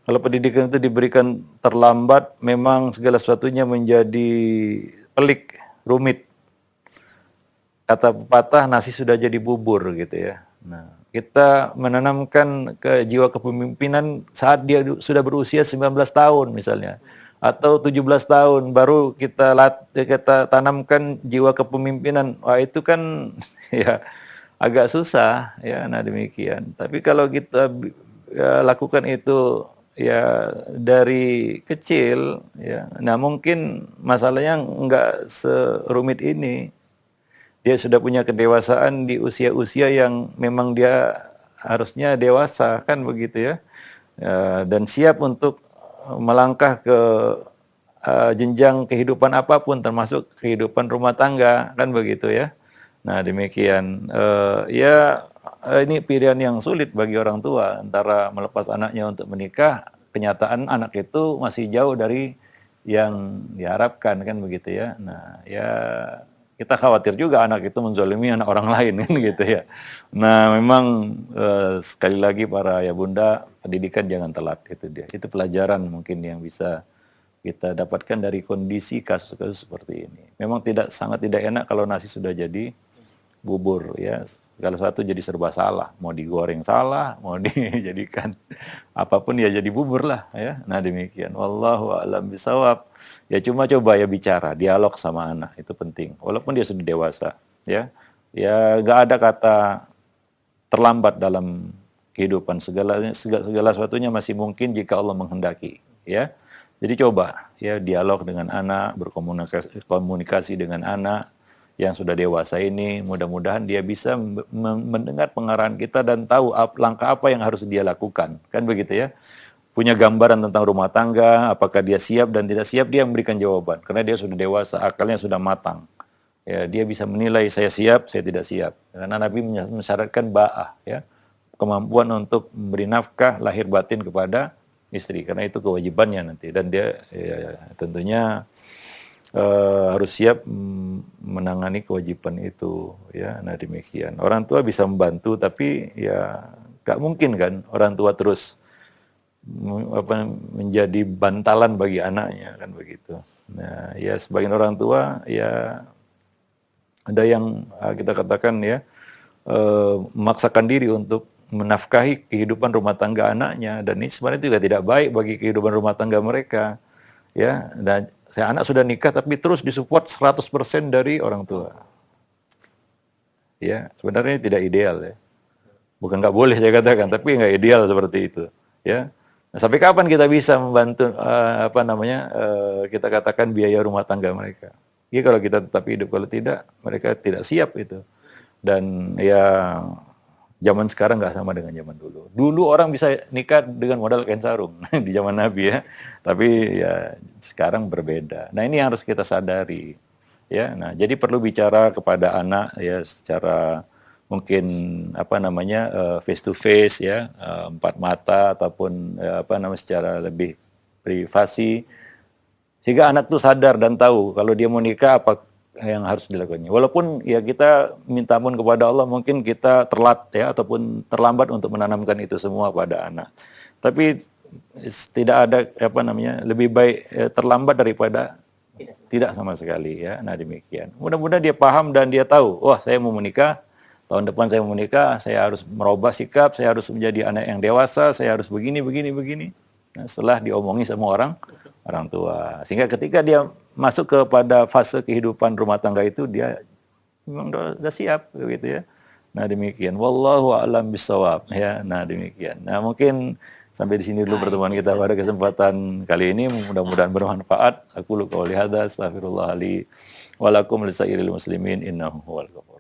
Kalau pendidikan itu diberikan terlambat, memang segala sesuatunya menjadi pelik, rumit. Kata pepatah, nasi sudah jadi bubur gitu ya. Nah, kita menanamkan ke jiwa kepemimpinan saat dia sudah berusia 19 tahun misalnya, atau 17 tahun baru kita tanamkan jiwa kepemimpinan. Wah, itu kan ya agak susah ya. Nah, demikian. Tapi kalau kita lakukan itu ya dari kecil ya, nah mungkin masalahnya nggak serumit ini. Dia sudah punya kedewasaan di usia-usia yang memang dia harusnya dewasa, kan begitu ya, dan siap untuk melangkah ke jenjang kehidupan apapun, termasuk kehidupan rumah tangga, kan begitu ya. Nah, demikian. Ini pilihan yang sulit bagi orang tua antara melepas anaknya untuk menikah. Kenyataan anak itu masih jauh dari yang diharapkan, kan begitu ya. Nah, ya kita khawatir juga anak itu menzalimi anak orang lain, kan gitu ya. Nah, memang sekali lagi para ayah bunda, pendidikan jangan telat, itu dia. Itu pelajaran mungkin yang bisa kita dapatkan dari kondisi kasus-kasus seperti ini. Memang sangat tidak enak kalau nasi sudah jadi bubur ya. Segala sesuatu jadi serba salah, mau digoreng salah, mau dijadikan apapun ya jadi bubur lah ya. Nah, demikian. Wallahu a'lam bishawab. Ya cuma coba ya bicara, dialog sama anak itu penting. Walaupun dia sudah dewasa. ya. Ya nggak ada kata terlambat dalam kehidupan, segala sesuatunya masih mungkin jika Allah menghendaki, ya. Jadi coba ya dialog dengan anak, berkomunikasi dengan anak yang sudah dewasa ini, mudah-mudahan dia bisa mendengar pengarahan kita dan tahu langkah apa yang harus dia lakukan, kan begitu ya. Punya gambaran tentang rumah tangga, apakah dia siap dan tidak siap, dia memberikan jawaban karena dia sudah dewasa, akalnya sudah matang. Ya, dia bisa menilai saya siap, saya tidak siap. Karena Nabi mensyaratkan ba'ah, ya, kemampuan untuk memberi nafkah lahir batin kepada istri, karena itu kewajibannya nanti. Dan dia ya, tentunya harus siap menangani kewajiban itu, ya. Nah demikian. Orang tua bisa membantu, tapi ya gak mungkin kan orang tua terus menjadi bantalan bagi anaknya, kan begitu. Nah ya sebagian orang tua ya ada yang kita katakan ya memaksakan diri untuk menafkahi kehidupan rumah tangga anaknya, dan ini sebenarnya juga tidak baik bagi kehidupan rumah tangga mereka, ya. Dan anak sudah nikah tapi terus disupport 100% dari orang tua, ya. Sebenarnya tidak ideal, ya. Bukan nggak boleh saya katakan, tapi nggak ideal seperti itu, ya. Nah, sampai kapan kita bisa membantu kita katakan biaya rumah tangga mereka? Ya kalau kita tetap hidup, kalau tidak mereka tidak siap itu. Dan ya zaman sekarang nggak sama dengan zaman dulu. Dulu orang bisa nikah dengan modal kain sarung di zaman Nabi, ya. Tapi ya sekarang berbeda. Nah ini yang harus kita sadari, ya. Nah jadi perlu bicara kepada anak ya secara mungkin face to face, ya, empat mata, ataupun secara lebih privasi, sehingga anak tuh sadar dan tahu kalau dia mau nikah apa yang harus dilakukannya. Walaupun ya kita minta ampun kepada Allah, mungkin kita telat ya ataupun terlambat untuk menanamkan itu semua pada anak. Tapi tidak ada lebih baik terlambat daripada tidak sama sekali, ya. Nah demikian. Mudah-mudahan dia paham dan dia tahu, wah saya mau menikah, tahun depan saya mau menikah, saya harus merubah sikap, saya harus menjadi anak yang dewasa, saya harus begini. Nah, setelah diomongi sama orang tua, sehingga ketika dia masuk kepada fase kehidupan rumah tangga itu dia memang sudah siap, begitu ya. Nah demikian, wallahu a'lam bishawab, ya. Nah demikian. Nah mungkin sampai di sini dulu pertemuan kita pada kesempatan kali ini, mudah-mudahan bermanfaat. Aku qouli hadza, astaghfirullah li wa lakum lisairil muslimin, innahu huwal ghafur.